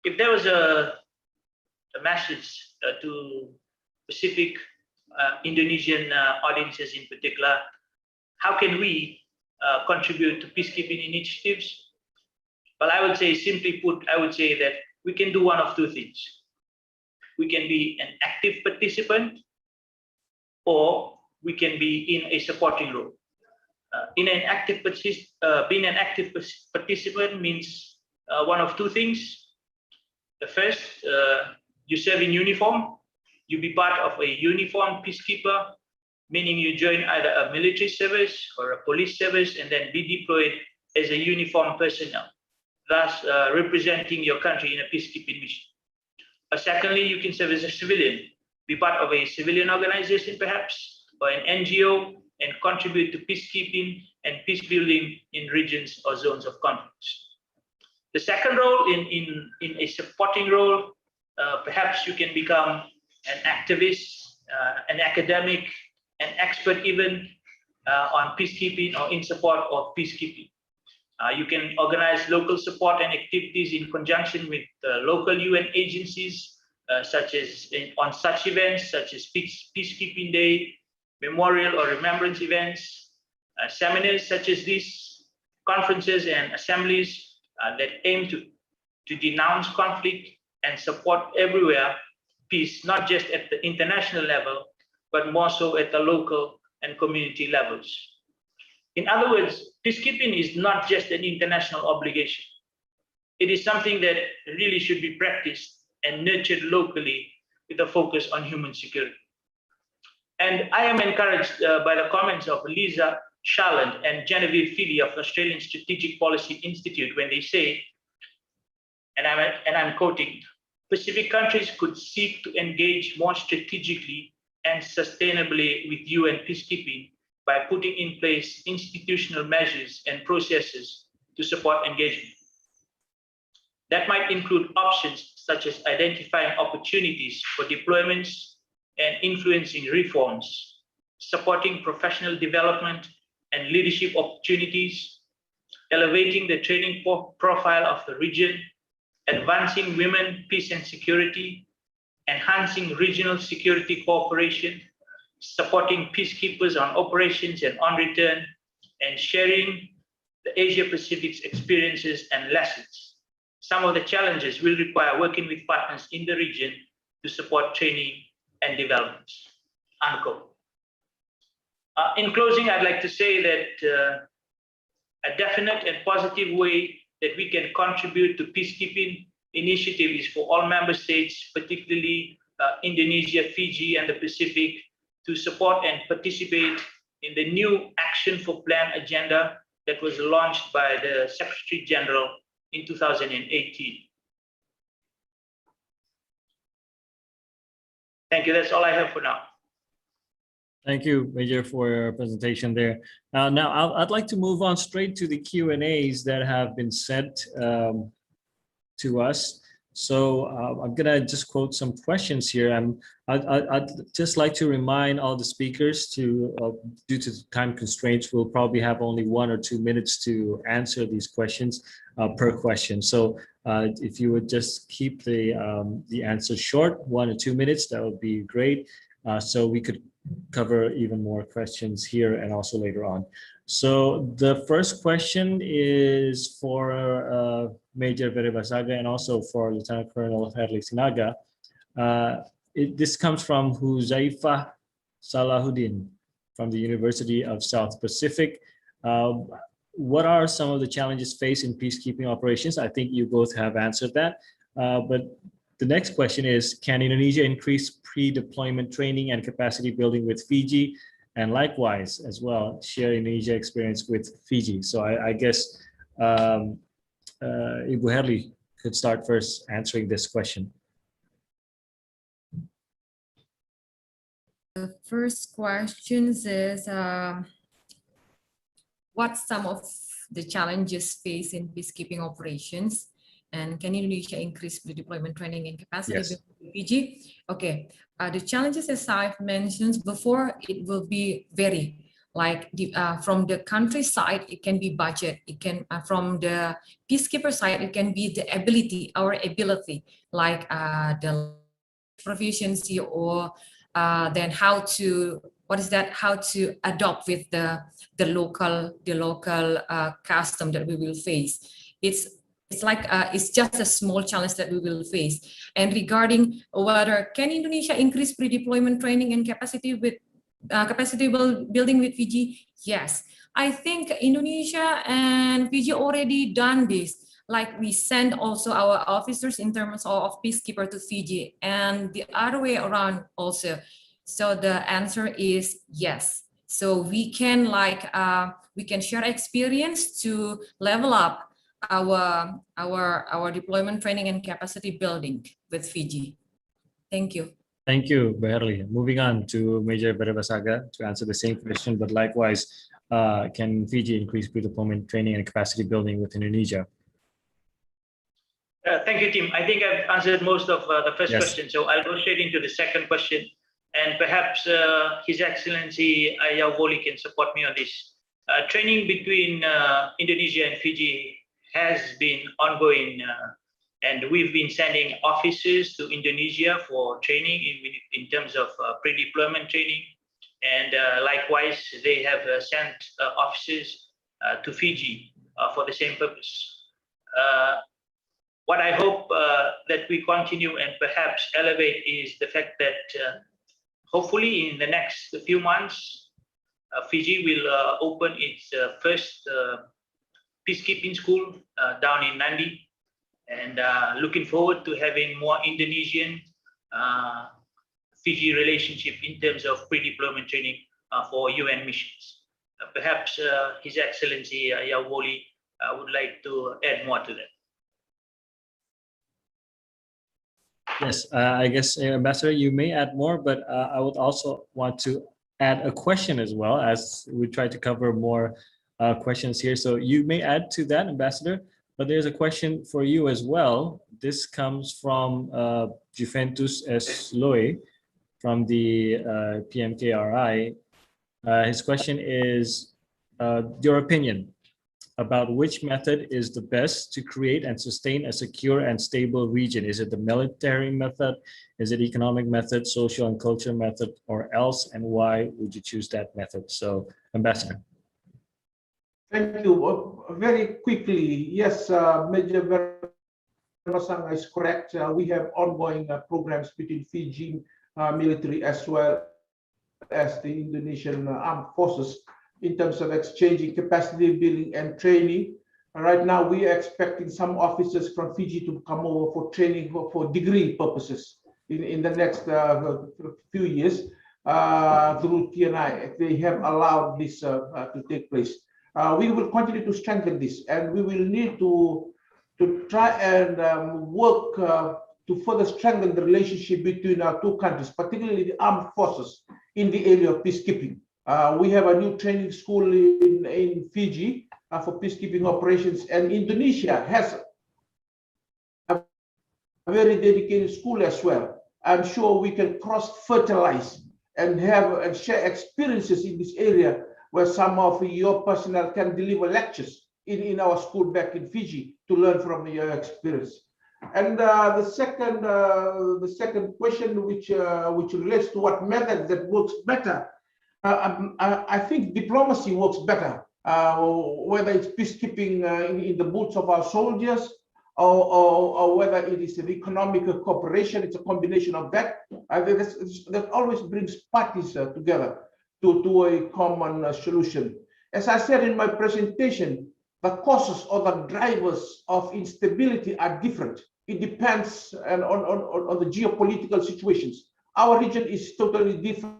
[SPEAKER 8] If there was a message to Pacific Indonesian audiences in particular, how can we contribute to peacekeeping initiatives? Well, I would say, simply put, I would say that we can do one of two things. we can be an active participant, or we can be in a supporting role. Being an active participant means one of two things. The first, you serve in uniform. You be part of a uniformed peacekeeper, meaning you join either a military service or a police service and then be deployed as a uniformed personnel, thus representing your country in a peacekeeping mission. Secondly, you can serve as a civilian, be part of a civilian organization perhaps, or an NGO, and contribute to peacekeeping and peace building in regions or zones of conflict. The second role, in a supporting role, perhaps you can become an activist, an academic, an expert even on peacekeeping or in support of peacekeeping. You can organize local support and activities in conjunction with local UN agencies, such as on such events such as Peacekeeping Day, memorial or remembrance events, seminars such as these, conferences and assemblies that aim to denounce conflict and support everywhere peace, not just at the international level, but more so at the local and community levels. In other words, peacekeeping is not just an international obligation. It is something that really should be practiced and nurtured locally with a focus on human security. And I am encouraged by the comments of Lisa Charland and Genevieve Feely of the Australian Strategic Policy Institute when they say, and I'm quoting, Pacific countries could seek to engage more strategically and sustainably with UN peacekeeping by putting in place institutional measures and processes to support engagement. That might include options such as identifying opportunities for deployments and influencing reforms, supporting professional development and leadership opportunities, elevating the training profile of the region, advancing women, peace and security, enhancing regional security cooperation, supporting peacekeepers on operations and on return, and sharing the Asia-Pacific's experiences and lessons. Some of the challenges will require working with partners in the region to support training and development. Unquote. In closing, I'd like to say that a definite and positive way that we can contribute to peacekeeping initiative is for all member states, particularly Indonesia, Fiji, and the Pacific, to support and participate in the new Action for Plan agenda that was launched by the Secretary General in 2018. Thank you. That's all I have for now.
[SPEAKER 2] Thank you, Major, for your presentation there. Now, I'd like to move on straight to the Q&As that have been sent to us. So I'm gonna just quote some questions here. I'd just like to remind all the speakers to, due to time constraints, we'll probably have only 1 or 2 minutes to answer these questions per question. So if you would just keep the answer short, 1 or 2 minutes, that would be great. So we could cover even more questions here and also later on. So the first question is for Major Veribasaga and also for Lieutenant Colonel Herli Sinaga. This comes from Huzaifah Salahuddin from the University of South Pacific. What are some of the challenges faced in peacekeeping operations? I think you both have answered that. But the next question is, can Indonesia increase pre-deployment training and capacity building with Fiji? And likewise, as well, share Indonesia experience with Fiji. So I guess Ibu Herli could start first answering this question.
[SPEAKER 6] The first question is, what some of the challenges faced in peacekeeping operations? And can Indonesia increase pre-deployment training and capacity with Fiji? Okay, the challenges, as I've mentioned before, it will be vary. Like from the country side, it can be budget. It can from the peacekeeper side, it can be the ability, our ability, like the proficiency or then how to how to adopt with the local custom that we will face. It's it's just a small challenge that we will face. And regarding whether can Indonesia increase pre-deployment training and capacity building with Fiji? Yes, I think Indonesia and Fiji already done this. Like we send also our officers in terms of peacekeeper to Fiji, and the other way around also. So the answer is yes. So we can share experience to level up our deployment training and capacity building with Fiji. Thank you.
[SPEAKER 2] Thank you, Berli. Moving on to Major Berebasaga to answer the same question, but likewise, can Fiji increase pre-deployment training and capacity building with Indonesia?
[SPEAKER 8] Thank you, Tim. I think I've answered most of the first question, so I'll go straight into the second question, and perhaps His Excellency Ayavoli can support me on this. Training between Indonesia and Fiji has been ongoing, and we've been sending officers to Indonesia for training in terms of pre-deployment training, and likewise, they have sent officers to Fiji for the same purpose. What I hope that we continue and perhaps elevate is the fact that hopefully in the next few months, Fiji will open its first peacekeeping school down in Nandi, and looking forward to having more Indonesian Fiji relationship in terms of pre-deployment training for UN missions. Perhaps His Excellency Ayavoli would like to add more to that.
[SPEAKER 2] Yes, I guess, Ambassador, you may add more, but I would also want to add a question as well, as we try to cover more questions here. So you may add to that, Ambassador, but there's a question for you as well. This comes from Juventus S. Loy from the PMKRI. His question is your opinion about which method is the best to create and sustain a secure and stable region. Is it the military method? Is it economic method, social and cultural method, or else? And why would you choose that method? So, Ambassador.
[SPEAKER 7] Thank you. Very quickly, yes, Major Berebasaga is correct. We have ongoing programs between Fiji military as well as the Indonesian armed forces in terms of exchanging capacity building and training. Right now, we are expecting some officers from Fiji to come over for training for degree purposes in the next few years through TNI. They have allowed this to take place. We will continue to strengthen this, and we will need to try and work to further strengthen the relationship between our two countries, particularly the armed forces in the area of peacekeeping. We have a new training school in Fiji for peacekeeping operations, and Indonesia has a very dedicated school as well. I'm sure we can cross-fertilize and share experiences in this area, where some of your personnel can deliver lectures in our school back in Fiji to learn from your experience. And the second question, which relates to what method that works better, I think diplomacy works better, whether it's peacekeeping in the boots of our soldiers, or whether it is an economic cooperation. It's a combination of that. I think that always brings parties together to a common solution. As I said in my presentation, the causes or the drivers of instability are different. It depends on the geopolitical situations. Our region is totally different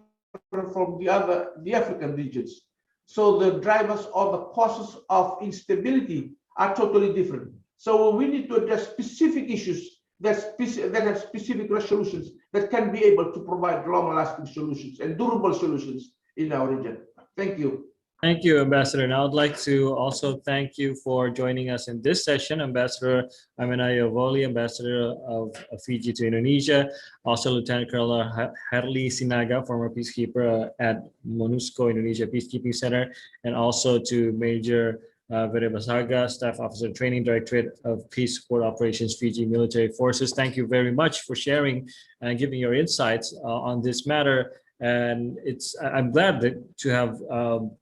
[SPEAKER 7] from the African regions. So the drivers or the causes of instability are totally different. So we need to address specific issues that have specific resolutions that can be able to provide long-lasting solutions and durable solutions in our region. Thank you.
[SPEAKER 2] Thank you, Ambassador. And I would like to also thank you for joining us in this session, Ambassador Ayavoli, Ambassador of Fiji to Indonesia, also Lieutenant Colonel Herli Sinaga, former peacekeeper at MONUSCO Indonesia Peacekeeping Center, and also to Major Berebasaga, Staff Officer Training Directorate of Peace Support Operations, Fiji Military Forces. Thank you very much for sharing and giving your insights on this matter. And I'm glad to have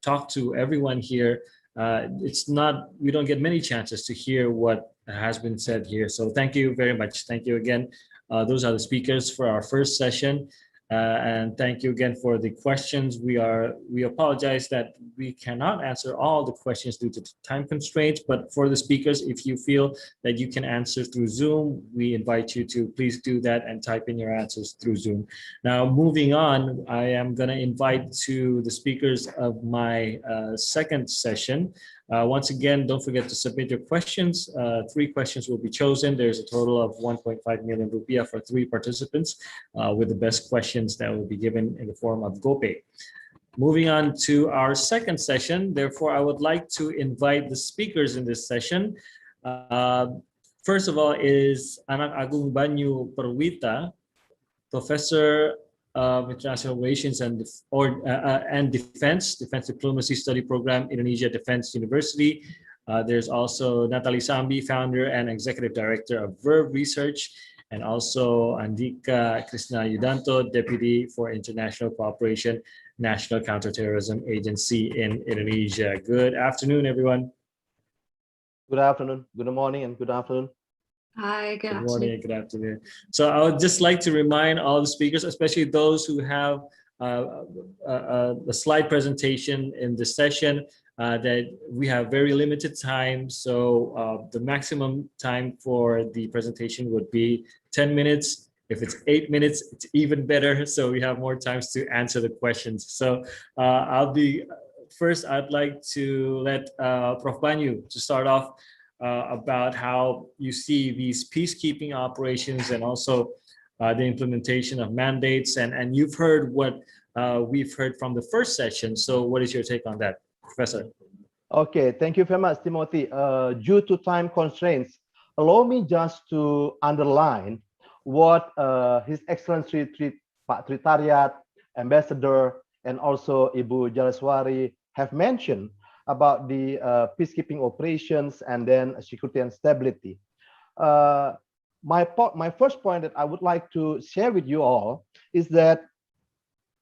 [SPEAKER 2] talked to everyone here. We don't get many chances to hear what has been said here. So thank you very much. Thank you again. Those are the speakers for our first session. And thank you again for the questions. We apologize that we cannot answer all the questions due to time constraints, but for the speakers, if you feel that you can answer through Zoom, we invite you to please do that and type in your answers through Zoom. Now, moving on, I am going to invite to the speakers of my second session. Once again, don't forget to submit your questions. 3 questions will be chosen. There's a total of 1.5 million rupiah for 3 participants with the best questions that will be given in the form of GoPay. Moving on to our second session, therefore, I would like to invite the speakers in this session. First of all is Anak Agung Banyu Perwita, Professor of International Relations and Defense Diplomacy Study Program, Indonesia Defense University. There's also Natalie Sambi, founder and executive director of Verve Research, and also Andika Krishna Yudanto, Deputy for International Cooperation, National Counterterrorism Agency in Indonesia. Good afternoon, everyone.
[SPEAKER 9] Good afternoon, good morning, and good afternoon.
[SPEAKER 6] Hi,
[SPEAKER 2] good morning and good afternoon. So I would just like to remind all the speakers, especially those who have a slide presentation in this session, that we have very limited time. So the maximum time for the presentation would be 10 minutes. If it's 8 minutes, it's even better. So we have more times to answer the questions. So first, I'd like to let Prof. Banyu to start off about how you see these peacekeeping operations and also the implementation of mandates. And you've heard what we've heard from the first session. So what is your take on that, Professor?
[SPEAKER 9] Okay, thank you very much, Timothy. Due to time constraints, allow me just to underline what His Excellency Pak Tritariat, Ambassador, and also Ibu Jaleswari have mentioned about the peacekeeping operations and then security and stability. My first point that I would like to share with you all is that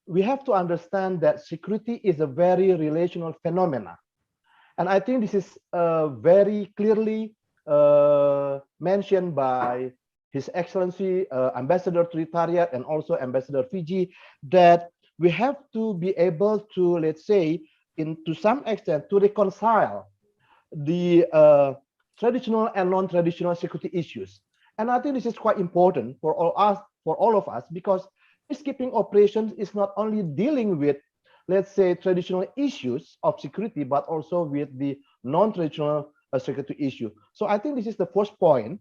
[SPEAKER 9] we have to understand that security is a very relational phenomena. And I think this is very clearly mentioned by His Excellency Ambassador Tritariat and also Ambassador Fiji, that we have to be able to, let's say, to some extent, to reconcile the traditional and non-traditional security issues. And I think this is quite important for all of us, because peacekeeping operations is not only dealing with, let's say, traditional issues of security, but also with the non-traditional security issue. So I think this is the first point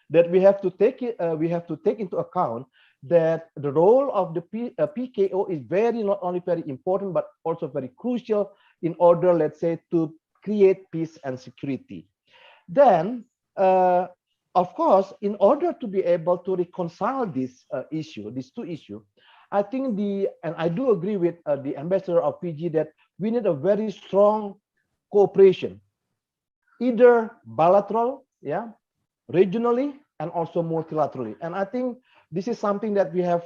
[SPEAKER 9] that we have to take into account, that the role of the PKO is not only very important, but also very crucial in order, let's say, to create peace and security. Then, of course, in order to be able to reconcile these two issues, I think and I do agree with the Ambassador of Fiji that we need a very strong cooperation, either bilateral, regionally, and also multilaterally. And I think this is something that we have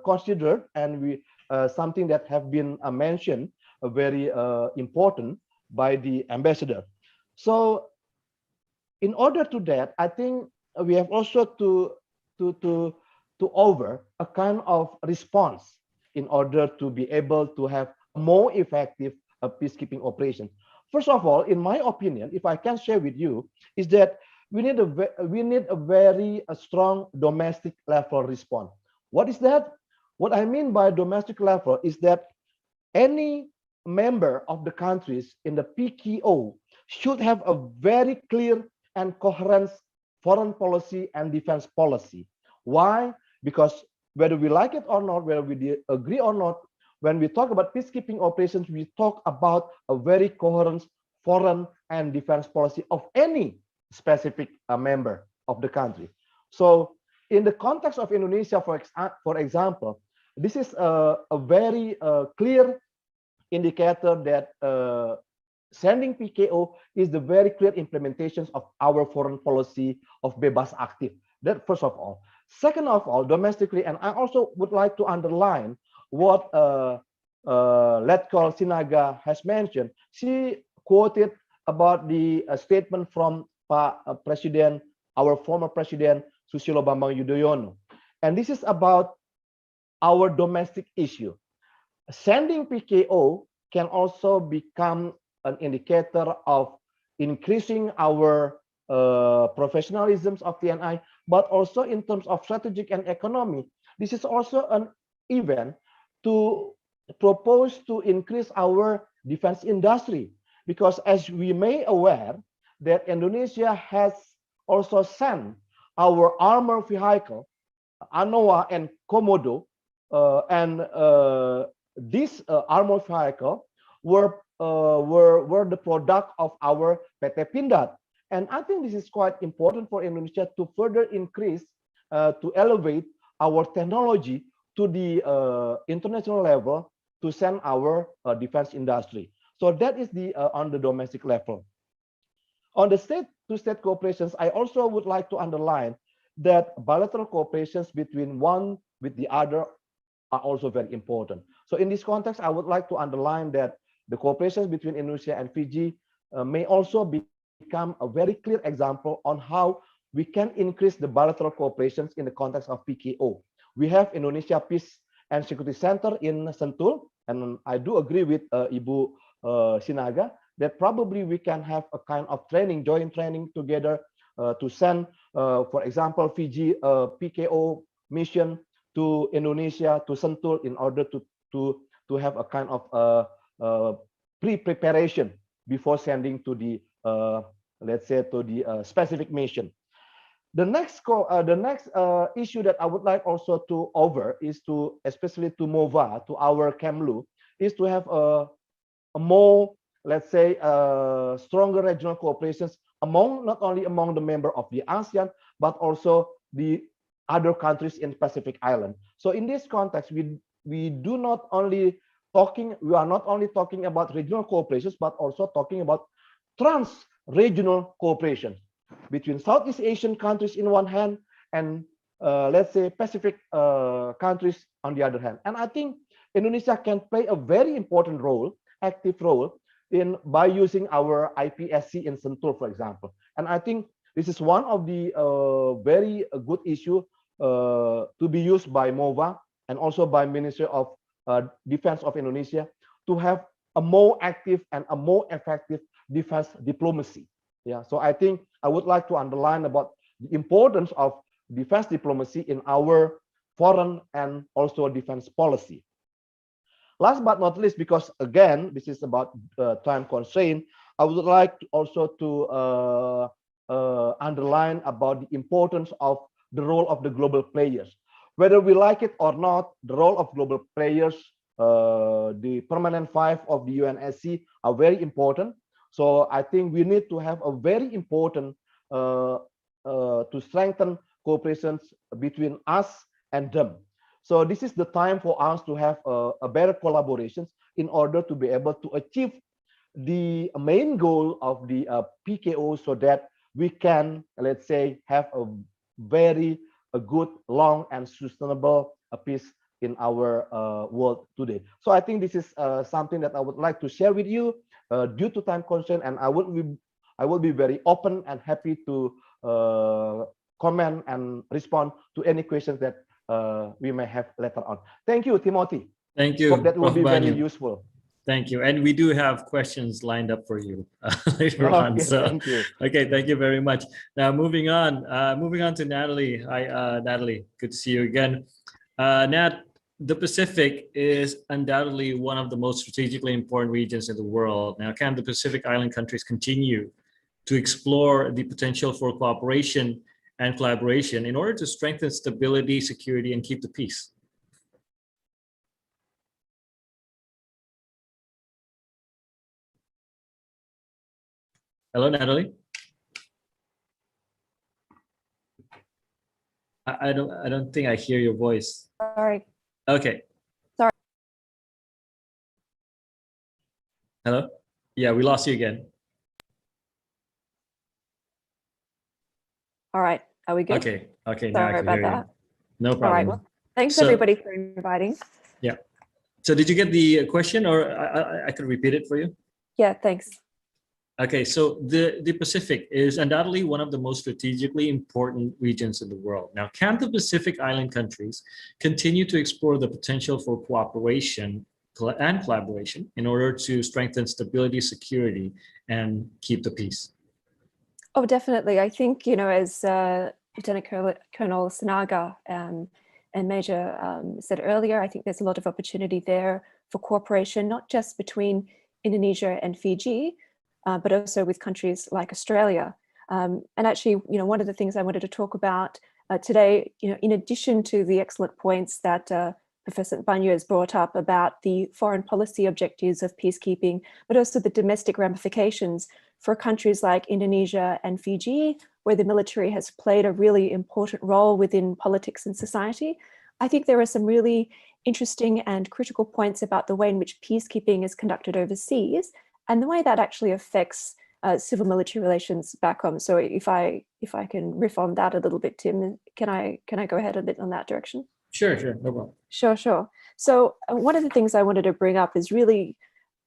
[SPEAKER 9] considered, and something that have been mentioned very important by the ambassador. So in order to that, I think we have also to offer a kind of response in order to be able to have more effective peacekeeping operations. First of all, in my opinion, if I can share with you, is that we need a very strong domestic level response. What is that? What I mean by domestic level is that any member of the countries in the PKO should have a very clear and coherent foreign policy and defense policy. Why? Because whether we like it or not, whether we agree or not, when we talk about peacekeeping operations, we talk about a very coherent foreign and defense policy of any specific member of the country. So in the context of Indonesia, for example, this is a very clear indicator that sending PKO is the very clear implementations of our foreign policy of bebas aktif. That first of all. Second of all, domestically, and I also would like to underline what Letkol Sinaga has mentioned. She quoted about the statement from President, our former President Susilo Bambang Yudhoyono. And this is about our domestic issue. Sending PKO can also become an indicator of increasing our professionalism of TNI, but also in terms of strategic and economy. This is also an event to propose to increase our defense industry, because as we may aware that Indonesia has also sent our armor vehicle, Anoa and Komodo, and this armor vehicle were the product of our PT Pindad. And I think this is quite important for Indonesia to further increase, to elevate our technology to the international level to send our defense industry. So that is the on the domestic level. On the state-to-state cooperations, I also would like to underline that bilateral cooperations between one with the other are also very important. So in this context, I would like to underline that the cooperations between Indonesia and Fiji may also become a very clear example on how we can increase the bilateral cooperations in the context of PKO. We have Indonesia Peace and Security Center in Sentul, and I do agree with Ibu Sinaga that probably we can have a kind of training, joint training together to send, for example, Fiji PKO mission to Indonesia, to Sentul, in order to have a kind of pre-preparation before sending to the let's say to the specific mission. The next issue that I would like also to over is to, especially to MOVA, to our KEMLU, is to have a more, let's say, stronger regional cooperations among, not only among the member of the ASEAN, but also the other countries in Pacific Island. So in this context, we are not only talking about regional cooperations, but also talking about trans-regional cooperation between Southeast Asian countries in one hand and let's say Pacific countries on the other hand. And I think Indonesia can play a very important role, active role, by using our IPSC in Sentul, for example. And I think this is one of the very good issue to be used by MOVA and also by Ministry of Defense of Indonesia to have a more active and a more effective defense diplomacy. Yeah, so I think I would like to underline about the importance of defense diplomacy in our foreign and also defense policy. Last but not least, because again, this is about time constraint, I would like also to underline about the importance of the role of the global players. Whether we like it or not, the role of global players, the permanent 5 of the UNSC are very important. So I think we need to have a very important to strengthen cooperations between us and them. So this is the time for us to have a better collaborations in order to be able to achieve the main goal of the PKO, so that we can, let's say, have a very good, long and sustainable peace in our world today. So I think this is something that I would like to share with you due to time constraint, and I will be very open and happy to comment and respond to any questions that we may have later on. Thank you, Timothy.
[SPEAKER 2] Thank you.
[SPEAKER 9] Hope that will be
[SPEAKER 2] Banyu.
[SPEAKER 9] very useful.
[SPEAKER 2] Thank you. And we do have questions lined up for you later on.
[SPEAKER 9] Okay,
[SPEAKER 2] So,
[SPEAKER 9] thank you.
[SPEAKER 2] Okay, thank you very much. Now, moving on to Natalie. Hi, Natalie. Good to see you again. Nat, the Pacific is undoubtedly one of the most strategically important regions in the world. Now, can the Pacific Island countries continue to explore the potential for cooperation and collaboration in order to strengthen stability, security, and keep the peace? Hello, Natalie. I don't think I hear your voice.
[SPEAKER 10] Sorry.
[SPEAKER 2] Okay.
[SPEAKER 10] Sorry.
[SPEAKER 2] Hello? Yeah, we lost you again.
[SPEAKER 10] All right. Are we good?
[SPEAKER 2] Okay. Okay. Now I
[SPEAKER 10] Sorry
[SPEAKER 2] can
[SPEAKER 10] about
[SPEAKER 2] hear you.
[SPEAKER 10] that.
[SPEAKER 2] No problem.
[SPEAKER 10] All right. Well, thanks everybody for inviting.
[SPEAKER 2] Yeah. So did you get the question, or I could repeat it for you?
[SPEAKER 10] Yeah, thanks.
[SPEAKER 2] Okay, so the Pacific is undoubtedly one of the most strategically important regions in the world. Now, can the Pacific Island countries continue to explore the potential for cooperation and collaboration in order to strengthen stability, security, and keep the peace?
[SPEAKER 10] Oh, definitely. I think, you know, as Lieutenant Colonel Sanaga and Major said earlier, I think there's a lot of opportunity there for cooperation, not just between Indonesia and Fiji, but also with countries like Australia. And actually, you know, one of the things I wanted to talk about today, you know, in addition to the excellent points that Professor Banyu has brought up about the foreign policy objectives of peacekeeping, but also the domestic ramifications for countries like Indonesia and Fiji, where the military has played a really important role within politics and society. I think there are some really interesting and critical points about the way in which peacekeeping is conducted overseas and the way that actually affects civil-military relations back home. So if I can riff on that a little bit, Tim, can I go ahead a bit on that direction?
[SPEAKER 2] Sure, no problem.
[SPEAKER 10] Sure. So one of the things I wanted to bring up is really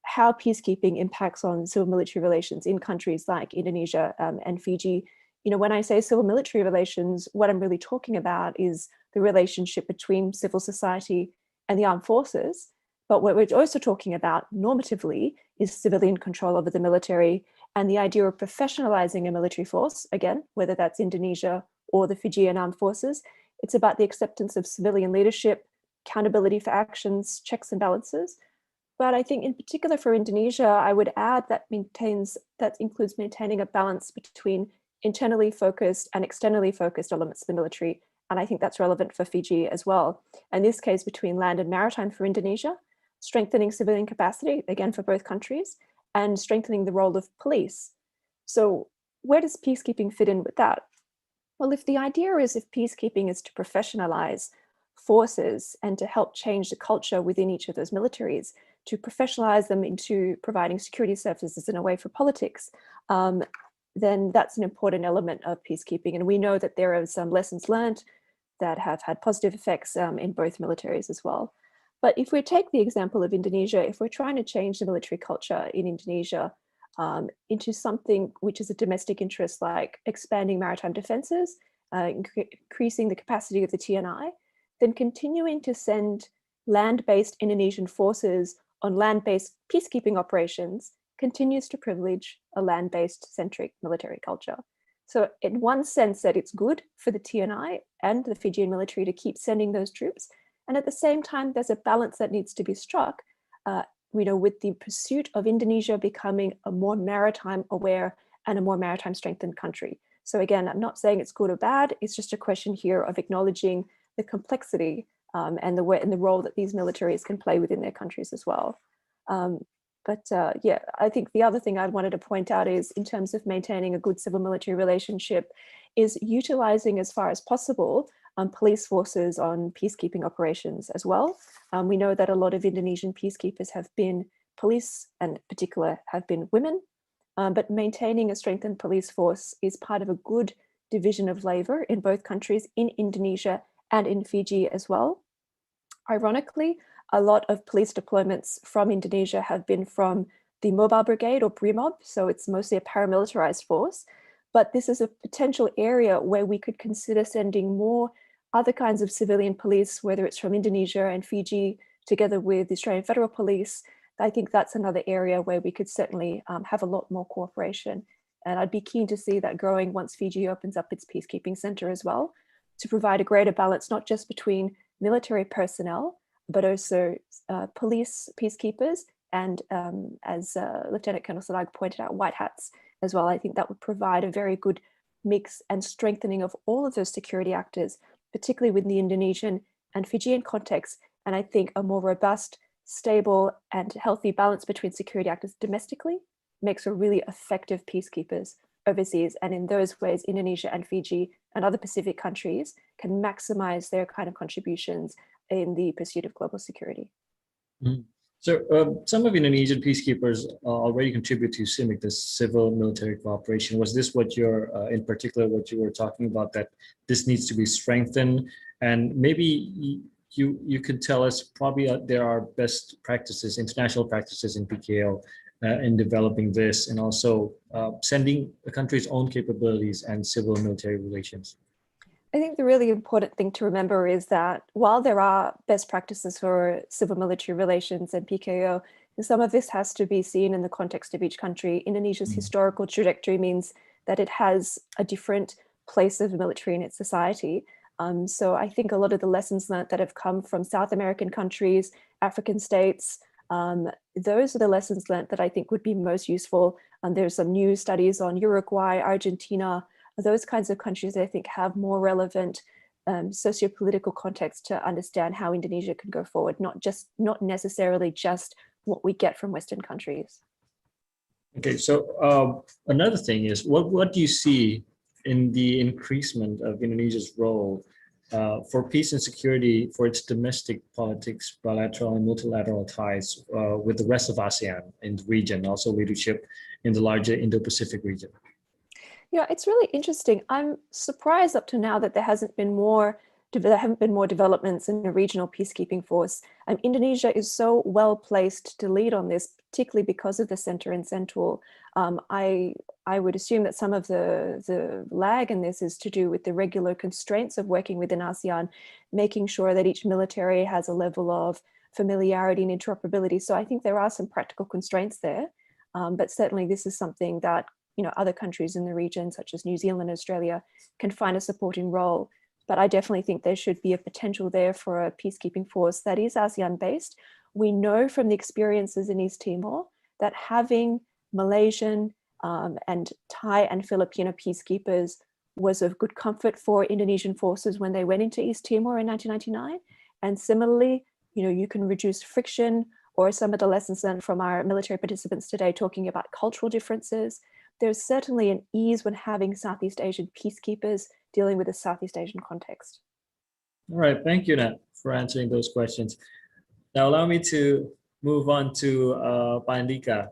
[SPEAKER 10] how peacekeeping impacts on civil-military relations in countries like Indonesia and Fiji. You know, when I say civil-military relations, what I'm really talking about is the relationship between civil society and the armed forces. But what we're also talking about normatively is civilian control over the military and the idea of professionalizing a military force, again, whether that's Indonesia or the Fijian armed forces. It's about the acceptance of civilian leadership, accountability for actions, checks and balances. But I think in particular for Indonesia, I would add that includes maintaining a balance between internally focused and externally focused elements of the military. And I think that's relevant for Fiji as well. In this case, between land and maritime for Indonesia, strengthening civilian capacity, again, for both countries, and strengthening the role of police. So where does peacekeeping fit in with that? Well, if the idea is if peacekeeping is to professionalize forces and to help change the culture within each of those militaries, to professionalize them into providing security services in a way for politics, then that's an important element of peacekeeping. And we know that there are some lessons learned that have had positive effects in both militaries as well. But if we take the example of Indonesia, if we're trying to change the military culture in Indonesia into something which is a domestic interest, like expanding maritime defenses, increasing the capacity of the TNI, then continuing to send land-based Indonesian forces on land-based peacekeeping operations continues to privilege a land-based centric military culture. So in one sense that it's good for the TNI and the Fijian military to keep sending those troops. And at the same time, there's a balance that needs to be struck, with the pursuit of Indonesia becoming a more maritime aware and a more maritime strengthened country. So again, I'm not saying it's good or bad. It's just a question here of acknowledging the complexity and the way and the role that these militaries can play within their countries as well. I think the other thing I wanted to point out is in terms of maintaining a good civil-military relationship is utilizing as far as possible police forces on peacekeeping operations as well. We know that a lot of Indonesian peacekeepers have been police and in particular have been women, but maintaining a strengthened police force is part of a good division of labor in both countries, in Indonesia and in Fiji as well. Ironically, a lot of police deployments from Indonesia have been from the Mobile Brigade or BRIMOB, so it's mostly a paramilitarized force. But this is a potential area where we could consider sending more other kinds of civilian police, whether it's from Indonesia and Fiji, together with the Australian Federal Police. I think that's another area where we could certainly have a lot more cooperation. And I'd be keen to see that growing once Fiji opens up its peacekeeping center as well, to provide a greater balance, not just between military personnel, but also police peacekeepers and, as Lieutenant Colonel Salag pointed out, white hats as well. I think that would provide a very good mix and strengthening of all of those security actors, particularly with the Indonesian and Fijian context. And I think a more robust, stable and healthy balance between security actors domestically makes for really effective peacekeepers overseas. And in those ways, Indonesia and Fiji and other Pacific countries can maximize their kind of contributions in the pursuit of global security.
[SPEAKER 2] Mm-hmm. So some of Indonesian peacekeepers already contribute to CIMIC, the civil-military cooperation. Was this what you're, in particular, what you were talking about, that this needs to be strengthened? And maybe you could tell us, probably there are best practices, international practices in PKO in developing this, and also sending the country's own capabilities and civil military relations?
[SPEAKER 10] I think the really important thing to remember is that while there are best practices for civil military relations and PKO, some of this has to be seen in the context of each country. Indonesia's historical trajectory means that it has a different place of military in its society. So I think a lot of the lessons learned that have come from South American countries, African states, those are the lessons learned that I think would be most useful. There's some new studies on Uruguay, Argentina, those kinds of countries I think have more relevant socio-political context to understand how Indonesia can go forward, not necessarily just what we get from Western countries.
[SPEAKER 2] Okay, so another thing is, what do you see in the increasement of Indonesia's role for peace and security for its domestic politics, bilateral and multilateral ties with the rest of ASEAN in the region, also leadership in the larger Indo-Pacific region?
[SPEAKER 10] Yeah, it's really interesting. I'm surprised up to now that there haven't been more developments in a regional peacekeeping force. Indonesia is so well placed to lead on this, particularly because of the center and central. I would assume that some of the lag in this is to do with the regular constraints of working within ASEAN, making sure that each military has a level of familiarity and interoperability. So I think there are some practical constraints there, but certainly this is something that other countries in the region, such as New Zealand and Australia, can find a supporting role. But I definitely think there should be a potential there for a peacekeeping force that is ASEAN-based. We know from the experiences in East Timor that having Malaysian and Thai and Filipino peacekeepers was of good comfort for Indonesian forces when they went into East Timor in 1999. And similarly, you can reduce friction, or some of the lessons learned from our military participants today talking about cultural differences. There's certainly an ease when having Southeast Asian peacekeepers dealing with a Southeast Asian context.
[SPEAKER 2] All right, thank you, Nat, for answering those questions. Now allow me to move on to Pak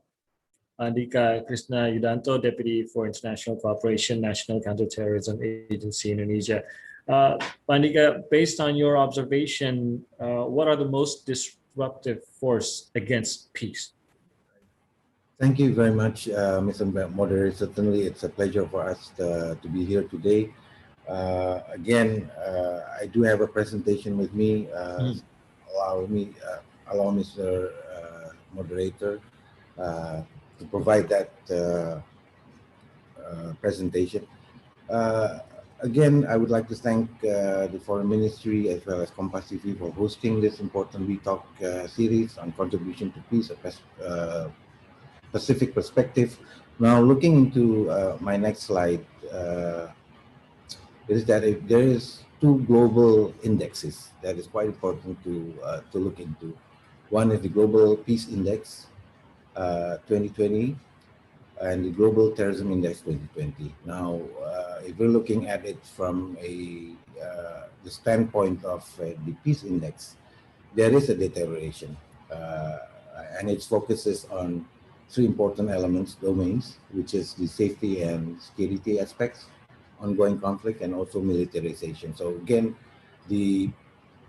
[SPEAKER 2] Andika Krishna Yudanto, Deputy for International Cooperation, National Counterterrorism Agency, Indonesia. Pak Andika, based on your observation, what are the most disruptive force against peace?
[SPEAKER 11] Thank you very much, Mr. Moderator. Certainly, it's a pleasure for us to be here today. Again, I do have a presentation with me. Allow Mr. Moderator to provide that presentation. Again, I would like to thank the Foreign Ministry as well as KOMPASTV for hosting this important WE-TALK series on contribution to peace, Pacific perspective. Now, looking into my next slide, is that there is two global indexes that is quite important to look into. One is the Global Peace Index 2020 and the Global Terrorism Index 2020. Now, if we're looking at it from the standpoint of the Peace Index, there is a deterioration, and it focuses on three important domains, which is the safety and security aspects, ongoing conflict, and also militarization. So again, the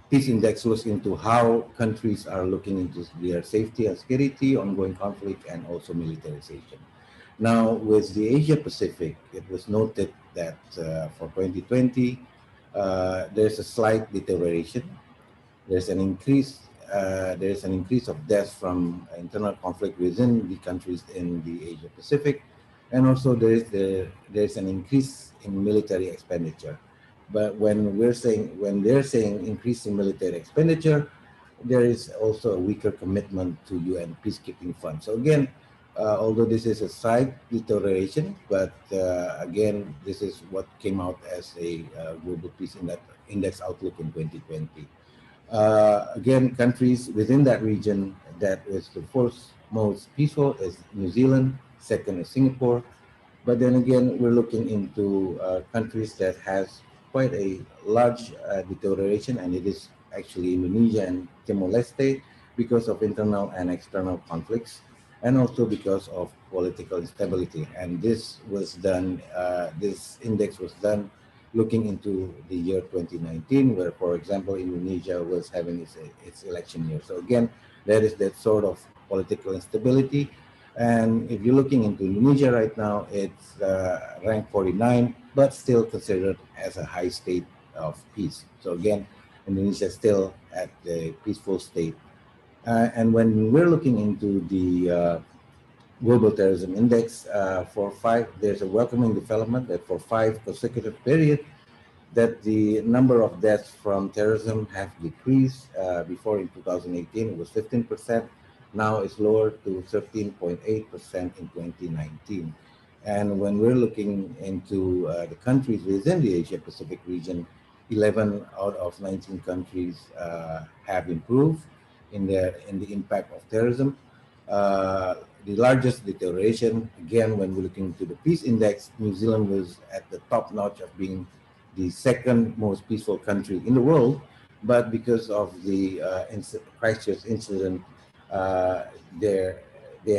[SPEAKER 11] Peace Index looks into how countries are looking into their safety and security, ongoing conflict, and also militarization. Now, with the Asia Pacific, it was noted that for 2020, there's a slight deterioration. There's an increase of deaths from internal conflict within the countries in the Asia Pacific, and also there's an increase in military expenditure. But when they're saying increase in military expenditure, there is also a weaker commitment to UN peacekeeping funds. So again, although this is a slight deterioration, but again, this is what came out as a global peace index outlook in 2020. Again, countries within that region that is the fourth most peaceful is New Zealand, second is Singapore. But then again, we're looking into countries that has quite a large deterioration, and it is actually Indonesia and Timor-Leste because of internal and external conflicts, and also because of political instability. And this was done, this index was done looking into the year 2019, where, for example, Indonesia was having its election year. So again, there is that sort of political instability. And if you're looking into Indonesia right now, it's ranked 49, but still considered as a high state of peace. So again, Indonesia is still at the peaceful state. And when we're looking into the Global Terrorism Index, there's a welcoming development that for 5 consecutive periods, that the number of deaths from terrorism have decreased. Before in 2018, it was 15%. Now it's lowered to 13.8% in 2019. And when we're looking into the countries within the Asia Pacific region, 11 out of 19 countries have improved in the impact of terrorism. The largest deterioration, again, when we're looking into the peace index, New Zealand was at the top notch of being the second most peaceful country in the world, but because of the Christchurch incident, they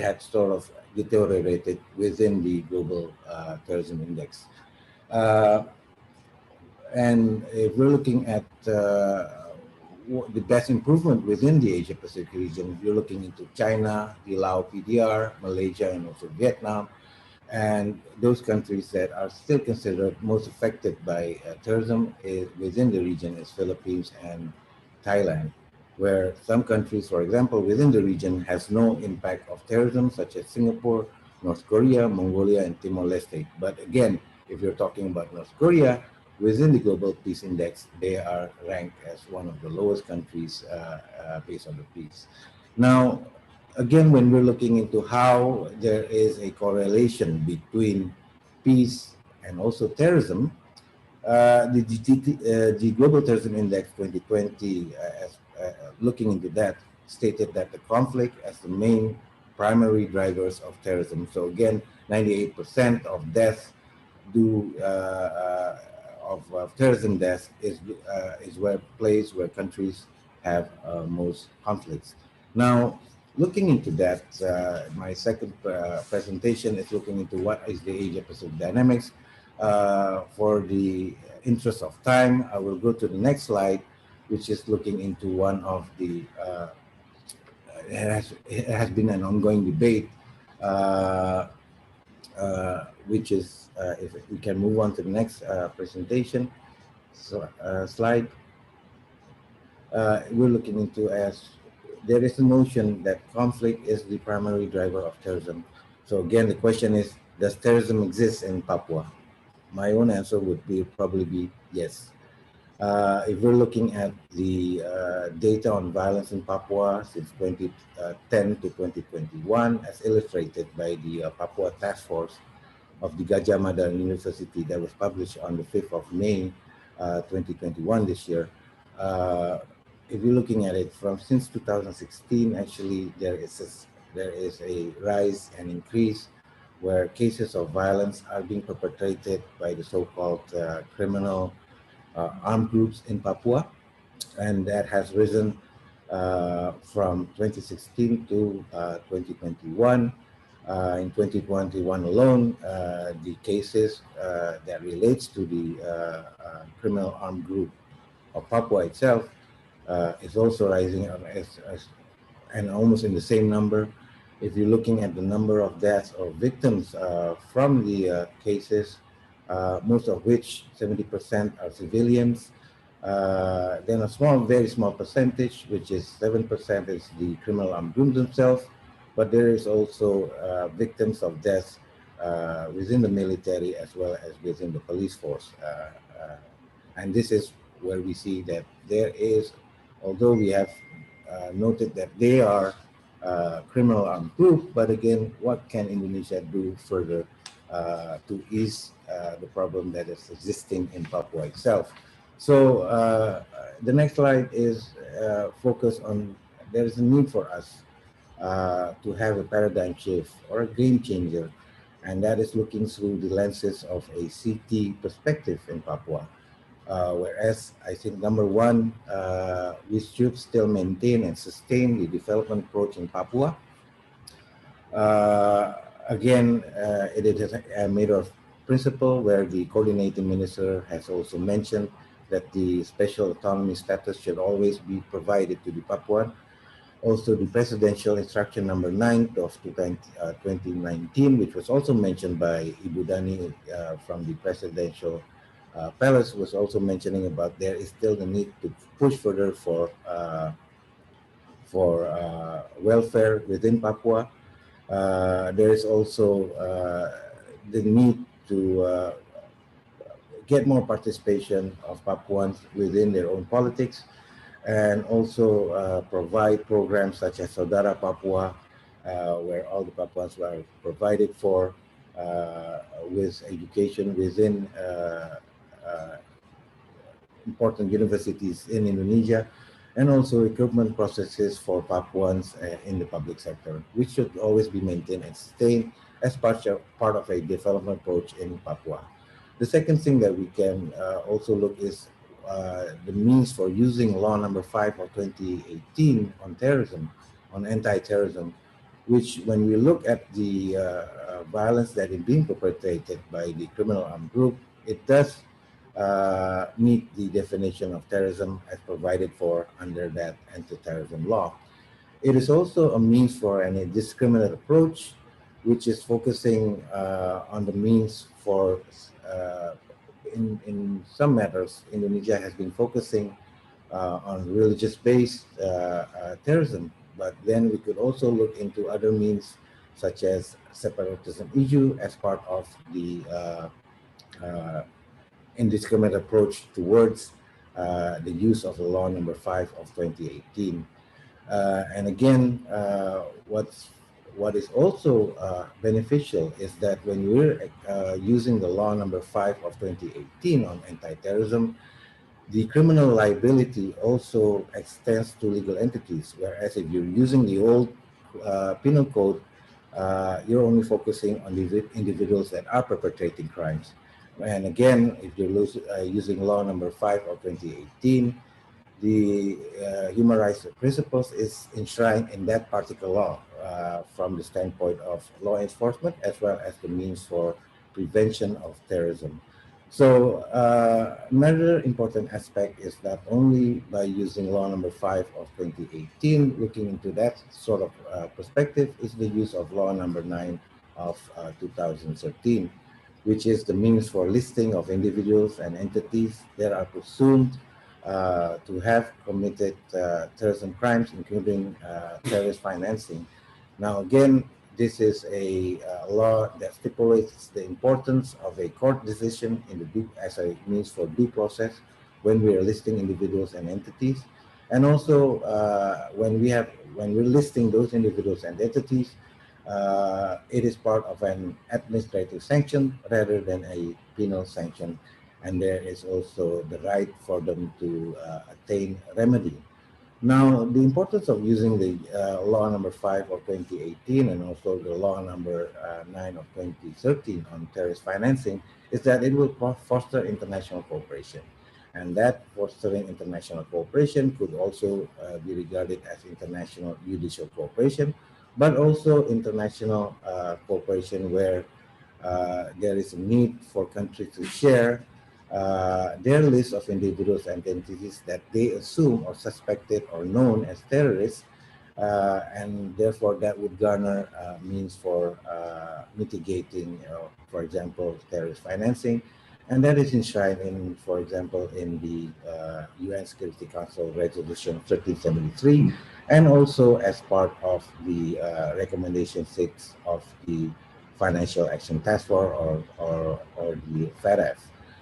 [SPEAKER 11] had sort of deteriorated within the global terrorism index. And if we're looking at the best improvement within the Asia Pacific region, you're looking into China, the Lao PDR, Malaysia, and also Vietnam. And those countries that are still considered most affected by terrorism within the region is Philippines and Thailand, where some countries, for example, within the region has no impact of terrorism, such as Singapore, North Korea, Mongolia, and Timor-Leste. But again, if you're talking about North Korea, within the Global Peace Index, they are ranked as one of the lowest countries based on the peace. Now, again, when we're looking into how there is a correlation between peace and also terrorism, the Global Terrorism Index 2020, looking into that, stated that the conflict as the main primary drivers of terrorism. So again, 98% of deaths of terrorism deaths is where countries have most conflicts. Now, looking into that, my second presentation is looking into what is the Asia Pacific dynamics. For the interest of time, I will go to the next slide, which is looking into one of the, it has been an ongoing debate, which is, if we can move on to the next presentation slide. We're looking into there is a notion that conflict is the primary driver of terrorism. So again, the question is, does terrorism exist in Papua? My own answer would probably be yes. If we're looking at the data on violence in Papua since 2010 to 2021, as illustrated by the Papua Task Force of the Gajah Mada University that was published on the 5th of May, 2021 this year, if you're looking at it from since 2016, actually there is a rise and increase where cases of violence are being perpetrated by the so-called criminal armed groups in Papua, and that has risen from 2016 to 2021. In 2021 alone, the cases that relates to the criminal armed group of Papua itself is also rising and almost in the same number. If you're looking at the number of deaths or victims from the cases, most of which 70% are civilians, then a very small percentage, which is 7%, is the criminal armed groups themselves, but there is also victims of deaths within the military as well as within the police force. And this is where we see that there is, although we have noted that they are criminal armed group, but again, what can Indonesia do further to ease the problem that is existing in Papua itself? So the next slide is focused on, there is a need for us to have a paradigm shift or a game changer, and that is looking through the lenses of a CT perspective in Papua. Whereas I think number one, we should still maintain and sustain the development approach in Papua. Again, it is a matter of principle where the coordinating minister has also mentioned that the special autonomy status should always be provided to the Papuan. Also, the Presidential Instruction Number 9 of 2019, which was also mentioned by Ibu Dani from the Presidential Palace, was also mentioning about there is still the need to push further for welfare within Papua. There is also the need to get more participation of Papuans within their own politics, and also provide programs such as Saudara Papua, where all the Papuans are provided for with education within important universities in Indonesia, and also recruitment processes for Papuans in the public sector, which should always be maintained and sustained as part of a development approach in Papua. The second thing that we can also look is the means for using Law Number 5 of 2018 on terrorism, on anti-terrorism, which when we look at the violence that is being perpetrated by the criminal armed group, it does meet the definition of terrorism as provided for under that anti-terrorism law. It is also a means for an indiscriminate approach, which is focusing on the means for, in some matters, Indonesia has been focusing on religious-based terrorism, but then we could also look into other means such as separatism issue as part of the indiscriminate approach towards the use of the Law Number 5 of 2018. And again, what is also beneficial is that when we're using the Law Number 5 of 2018 on anti-terrorism, the criminal liability also extends to legal entities, whereas if you're using the old penal code, you're only focusing on the individuals that are perpetrating crimes. And again, if you're using Law Number 5 of 2018, the human rights principles is enshrined in that particular law from the standpoint of law enforcement as well as the means for prevention of terrorism. So another important aspect is that only by using Law Number 5 of 2018, looking into that sort of perspective, is the use of Law Number 9 of 2013, which is the means for listing of individuals and entities that are presumed to have committed terrorism crimes, including terrorist financing. Now, again, this is a law that stipulates the importance of a court decision in the as a means for due process when we are listing individuals and entities, and also when we're listing those individuals and entities, it is part of an administrative sanction rather than a penal sanction, and there is also the right for them to attain remedy. Now, the importance of using the Law Number 5 of 2018 and also the Law Number 9 of 2013 on terrorist financing is that it will foster international cooperation. And that fostering international cooperation could also be regarded as international judicial cooperation, but also international cooperation where there is a need for countries to share their list of individuals and entities that they assume or suspected or known as terrorists, and therefore that would garner means for mitigating, for example, terrorist financing, and that is enshrined in, for example, in the UN Security Council Resolution 1373, and also as part of the Recommendation 6 of the Financial Action Task Force or the FATF.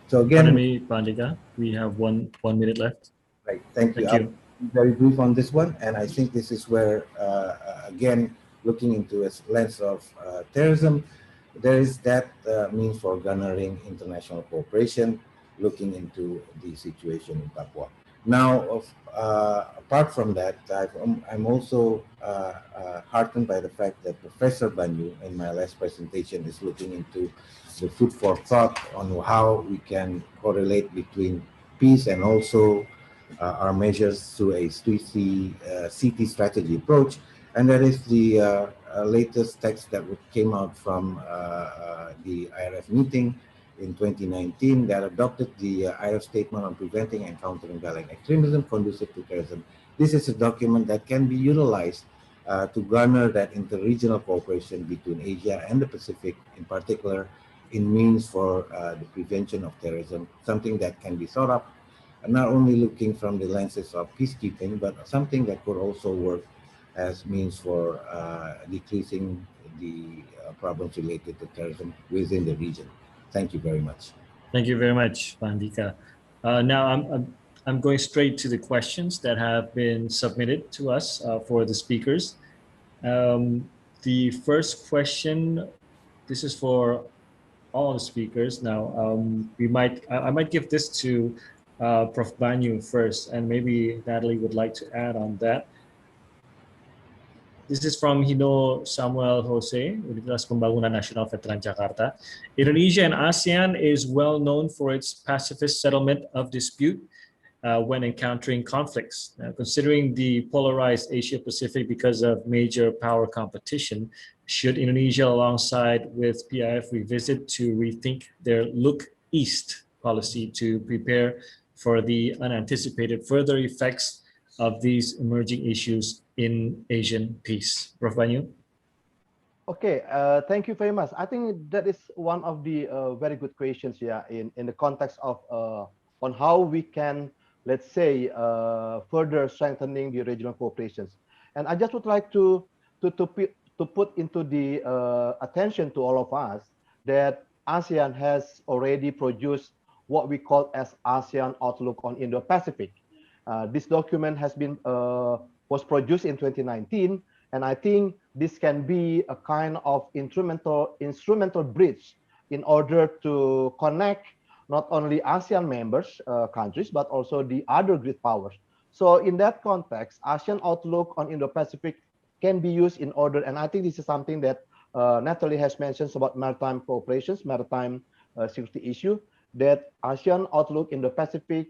[SPEAKER 11] So again,
[SPEAKER 2] pardon me, Pandika, we have one minute left.
[SPEAKER 11] Right, thank you.
[SPEAKER 2] Thank you.
[SPEAKER 11] I'll be very brief on this one, and I think this is where, again, looking into a lens of terrorism, there is that means for garnering international cooperation, looking into the situation in Papua. Now, apart from that, I'm also heartened by the fact that Professor Banyu, in my last presentation, is looking into the food for thought on how we can correlate between peace and also our measures through a CT strategy approach. And that is the latest text that came out from the IRF meeting in 2019 that adopted the IRF statement on preventing and countering violent extremism conducive to terrorism this is a document that can be utilized to garner that interregional cooperation between Asia and the Pacific, in particular, in means for the prevention of terrorism, something that can be thought up, not only looking from the lenses of peacekeeping, but something that could also work as means for decreasing the problems related to terrorism within the region. Thank you very much.
[SPEAKER 2] Thank you very much, Pak Andika. Now I'm going straight to the questions that have been submitted to us for the speakers. The first question, this is for all the speakers. Now, I might give this to Prof. Banyu first, and maybe Natalie would like to add on that. This is from Hino Samuel Jose, Universitas Pembangunan Nasional Veteran Jakarta. Indonesia and ASEAN is well known for its pacifist settlement of dispute when encountering conflicts. Now, considering the polarized Asia-Pacific because of major power competition, should Indonesia alongside with PIF revisit to rethink their look east policy to prepare for the unanticipated further effects of these emerging issues in Asian peace? Prof. Banyu?
[SPEAKER 9] Okay, thank you very much. I think that is one of the very good questions here in the context of on how we can, let's say, further strengthening the regional cooperations. And I just would like to put into the attention to all of us that ASEAN has already produced what we call as ASEAN Outlook on Indo-Pacific. This document has been was produced in 2019, and I think this can be a kind of instrumental bridge in order to connect not only ASEAN members countries but also the other great powers. So in that context, ASEAN Outlook on Indo-Pacific can be used in order, and I think this is something that Natalie has mentioned about maritime cooperations, maritime security issue, that ASEAN Outlook in the Pacific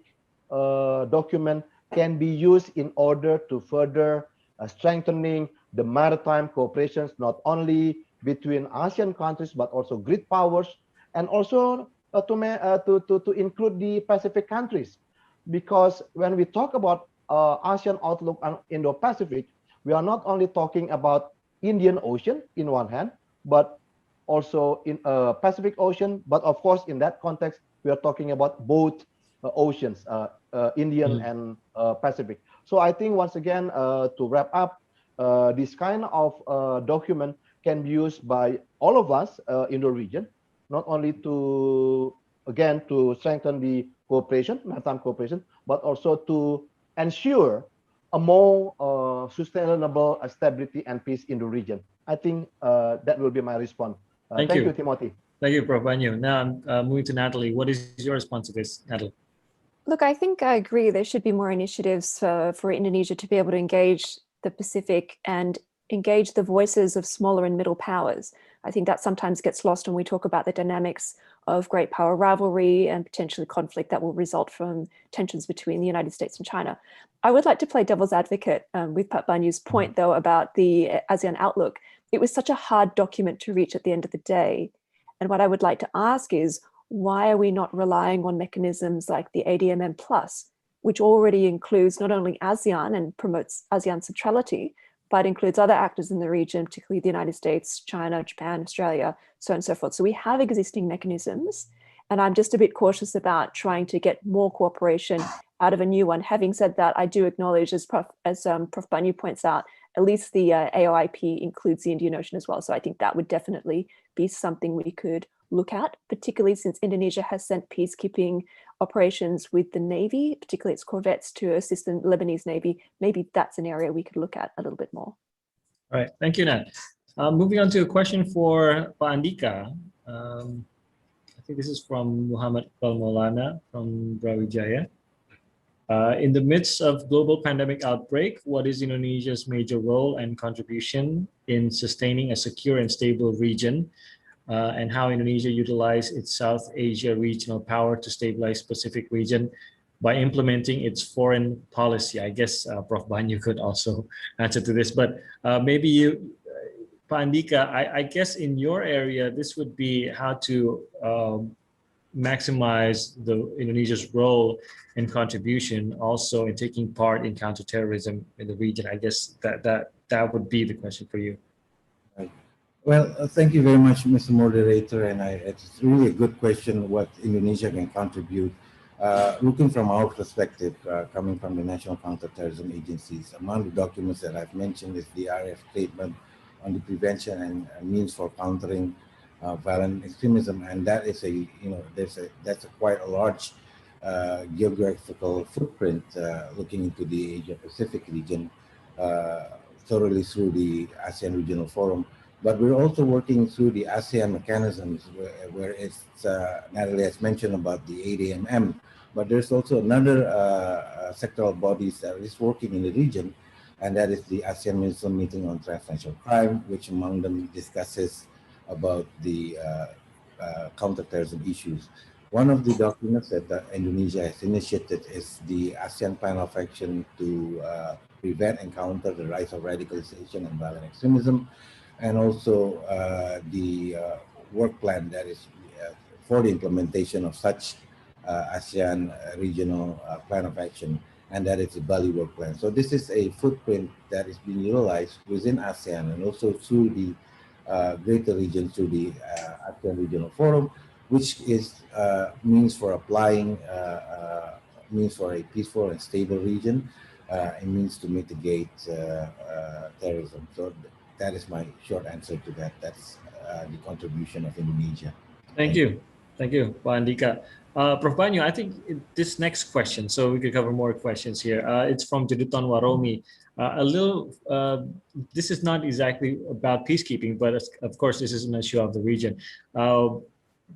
[SPEAKER 9] document can be used in order to further strengthening the maritime cooperations, not only between ASEAN countries, but also great powers, and also to include the Pacific countries. Because when we talk about ASEAN Outlook on Indo-Pacific, we are not only talking about Indian Ocean in one hand, but also in Pacific Ocean. But of course, in that context, we are talking about both oceans, Indian and Pacific. So I think once again, to wrap up, this kind of document can be used by all of us in the region, not only to strengthen the cooperation, maritime cooperation, but also to ensure a more sustainable stability and peace in the region. I think that will be my response. Thank you, Timothy.
[SPEAKER 2] Thank you, Prof. Banyu. Now I'm moving to Natalie. What is your response to this, Natalie?
[SPEAKER 10] Look, I think I agree there should be more initiatives for Indonesia to be able to engage the Pacific and engage the voices of smaller and middle powers. I think that sometimes gets lost when we talk about the dynamics of great power rivalry and potentially conflict that will result from tensions between the United States and China. I would like to play devil's advocate with Pak Banyu's point, though, about the ASEAN Outlook. It was such a hard document to reach at the end of the day. And what I would like to ask is, why are we not relying on mechanisms like the ADMM Plus, which already includes not only ASEAN and promotes ASEAN centrality, but includes other actors in the region, particularly the United States, China, Japan, Australia, so on and so forth. So we have existing mechanisms, and I'm just a bit cautious about trying to get more cooperation out of a new one. Having said that, I do acknowledge, as Prof. Banyu points out, at least the AOIP includes the Indian Ocean as well. So I think that would definitely be something we could look at, particularly since Indonesia has sent peacekeeping operations with the Navy, particularly its corvettes, to assist the Lebanese Navy. Maybe that's an area we could look at a little bit more.
[SPEAKER 2] All right, thank you, Nat. Moving on to a question for Pak Andika. I think this is from Muhammad Maulana from Brawijaya. In the midst of global pandemic outbreak, what is Indonesia's major role and contribution in sustaining a secure and stable region? And how Indonesia utilized its South Asia regional power to stabilize Pacific region by implementing its foreign policy? I guess Prof. Banyu could also answer to this, but maybe you, Pak Andika, I guess in your area, this would be how to maximize Indonesia's role and contribution also in taking part in counterterrorism in the region? I guess that would be the question for you.
[SPEAKER 11] Right. Well, thank you very much, Mr. Moderator, and it's really a good question what Indonesia can contribute. Looking from our perspective, coming from the National Counterterrorism Agencies, among the documents that I've mentioned is the RF statement on the prevention and means for countering violent extremism, and that is that's quite a large geographical footprint, looking into the Asia Pacific region thoroughly through the ASEAN Regional Forum. But we're also working through the ASEAN mechanisms where it's, Natalie has mentioned about the 8AMM, but there's also another sectoral bodies that is working in the region, and that is the ASEAN Ministerial Meeting on Transnational Crime, which among them discusses about the counterterrorism issues. One of the documents that Indonesia has initiated is the ASEAN Plan of Action to prevent and counter the rise of radicalization and violent extremism, and also the work plan that is for the implementation of such ASEAN regional plan of action, and that is the Bali work plan. So this is a footprint that is being utilized within ASEAN and also through the greater region, through the ASEAN Regional Forum, which is means for applying, means for a peaceful and stable region, and means to mitigate terrorism. So that is my short answer to that. That's the contribution of Indonesia.
[SPEAKER 2] Thank you. Thank you, Pak Andika. Prof. Banyu, I think this next question, so we could cover more questions here. It's from Juduton Waromi. This is not exactly about peacekeeping, but of course, this is an issue of the region.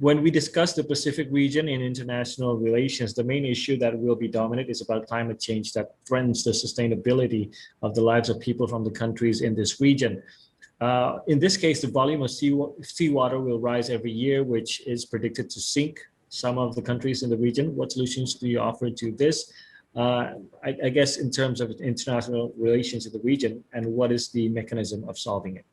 [SPEAKER 2] When we discuss the Pacific region in international relations, the main issue that will be dominant is about climate change that threatens the sustainability of the lives of people from the countries in this region. In this case, the volume of seawater will rise every year, which is predicted to sink some of the countries in the region. What solutions do you offer to this? I guess in terms of international relations in the region, and what is the mechanism of solving it?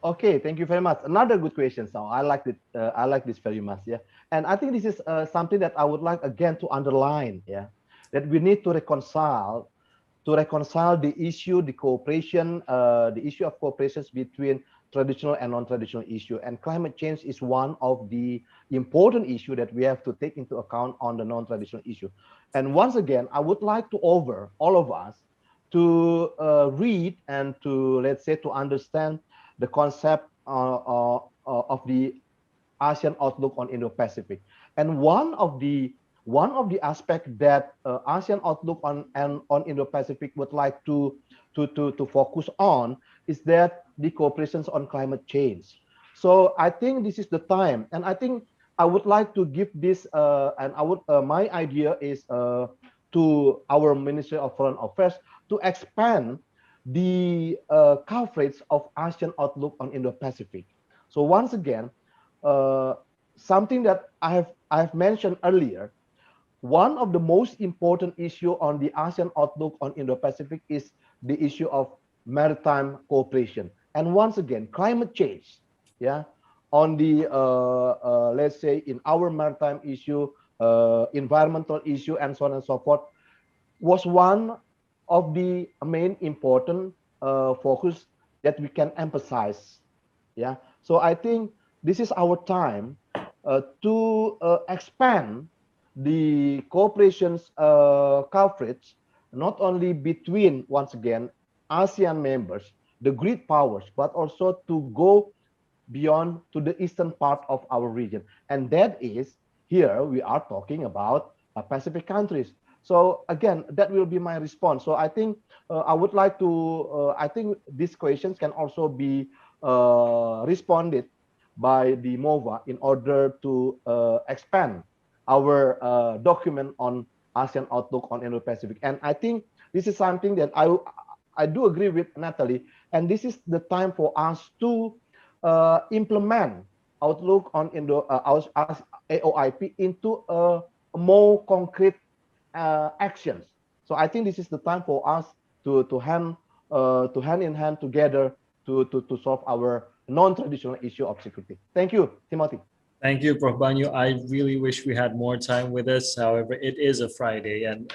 [SPEAKER 9] Okay, thank you very much. Another good question. So I like it. I like this very much. Yeah, and I think this is something that I would like again to underline. Yeah, that we need to reconcile the issue, the cooperation, the issue of cooperations between traditional and non-traditional issue. And climate change is one of the important issue that we have to take into account on the non-traditional issue. And once again, I would like to offer all of us to read and to, let's say, to understand the concept of the ASEAN outlook on Indo-Pacific. And one of the aspects that ASEAN outlook on Indo-Pacific would like to focus on is that the cooperations on climate change. So I think this is the time, and I think I would like to give this, and my idea is to our Ministry of Foreign Affairs to expand the coverage of ASEAN outlook on Indo-Pacific. So once again, something that I have mentioned earlier, one of the most important issue on the ASEAN outlook on Indo-Pacific is the issue of maritime cooperation. And once again, climate change, yeah, on the let's say in our maritime issue, environmental issue, and so on and so forth, was one of the main important focus that we can emphasize. Yeah, so I think this is our time to expand the cooperation's coverage, not only between, once again, ASEAN members, the great powers, but also to go beyond to the eastern part of our region. And that is, here we are talking about Pacific countries. So again, that will be my response. So I think I would like to, I think these questions can also be responded by the MOVA in order to expand our document on ASEAN outlook on Indo-Pacific. And I think this is something that I do agree with Natalie, and this is the time for us to implement outlook on AOIP into a more concrete actions. So I think this is the time for us to hand in hand together to solve our non-traditional issue of security. Thank you, Timothy.
[SPEAKER 2] Thank you, Prof. Banyu. I really wish we had more time with us. However, it is a Friday and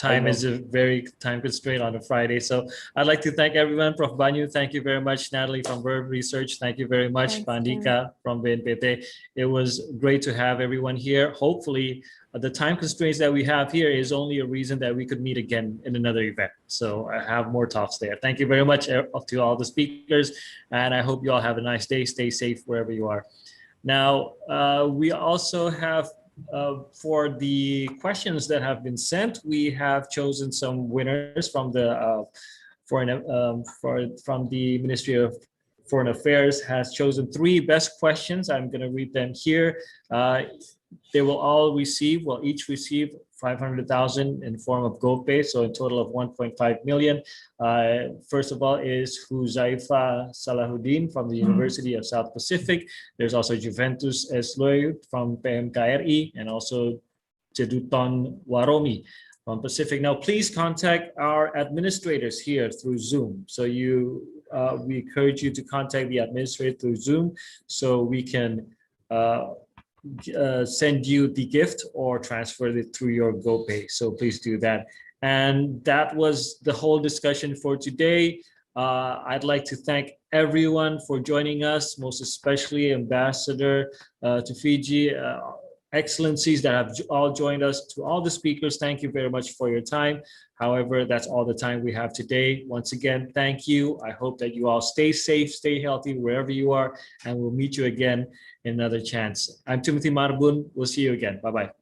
[SPEAKER 2] time is a very time constraint on a Friday. So I'd like to thank everyone. Prof. Banyu, thank you very much. Natalie from Verb Research, thank you very much. Pandika from BNPT. It was great to have everyone here. Hopefully, the time constraints that we have here is only a reason that we could meet again in another event. So I have more talks there. Thank you very much to all the speakers. And I hope you all have a nice day. Stay safe wherever you are. Now, we also have, for the questions that have been sent, we have chosen some winners from the from the Ministry of Foreign Affairs has chosen 3 best questions. I'm going to read them here. They will all receive, will each receive 500,000 in form of GoPay, so a total of 1.5 million. First of all is Huzaifa Salahuddin from the University of South Pacific. There's also Juventus Esloy from PMKRI and also Jeduton Waromi from Pacific. Now, please contact our administrators here through Zoom. So we encourage you to contact the administrator through Zoom so we can send you the gift or transfer it through your GoPay. So please do that. And that was the whole discussion for today. I'd like to thank everyone for joining us, most especially Ambassador to Fiji, excellencies that have all joined us, to all the speakers. Thank you very much for your time. However, that's all the time we have today. Once again, thank you. I hope that you all stay safe, stay healthy wherever you are, and we'll meet you again in another chance. I'm Timothy Marbun. We'll see you again. Bye-bye.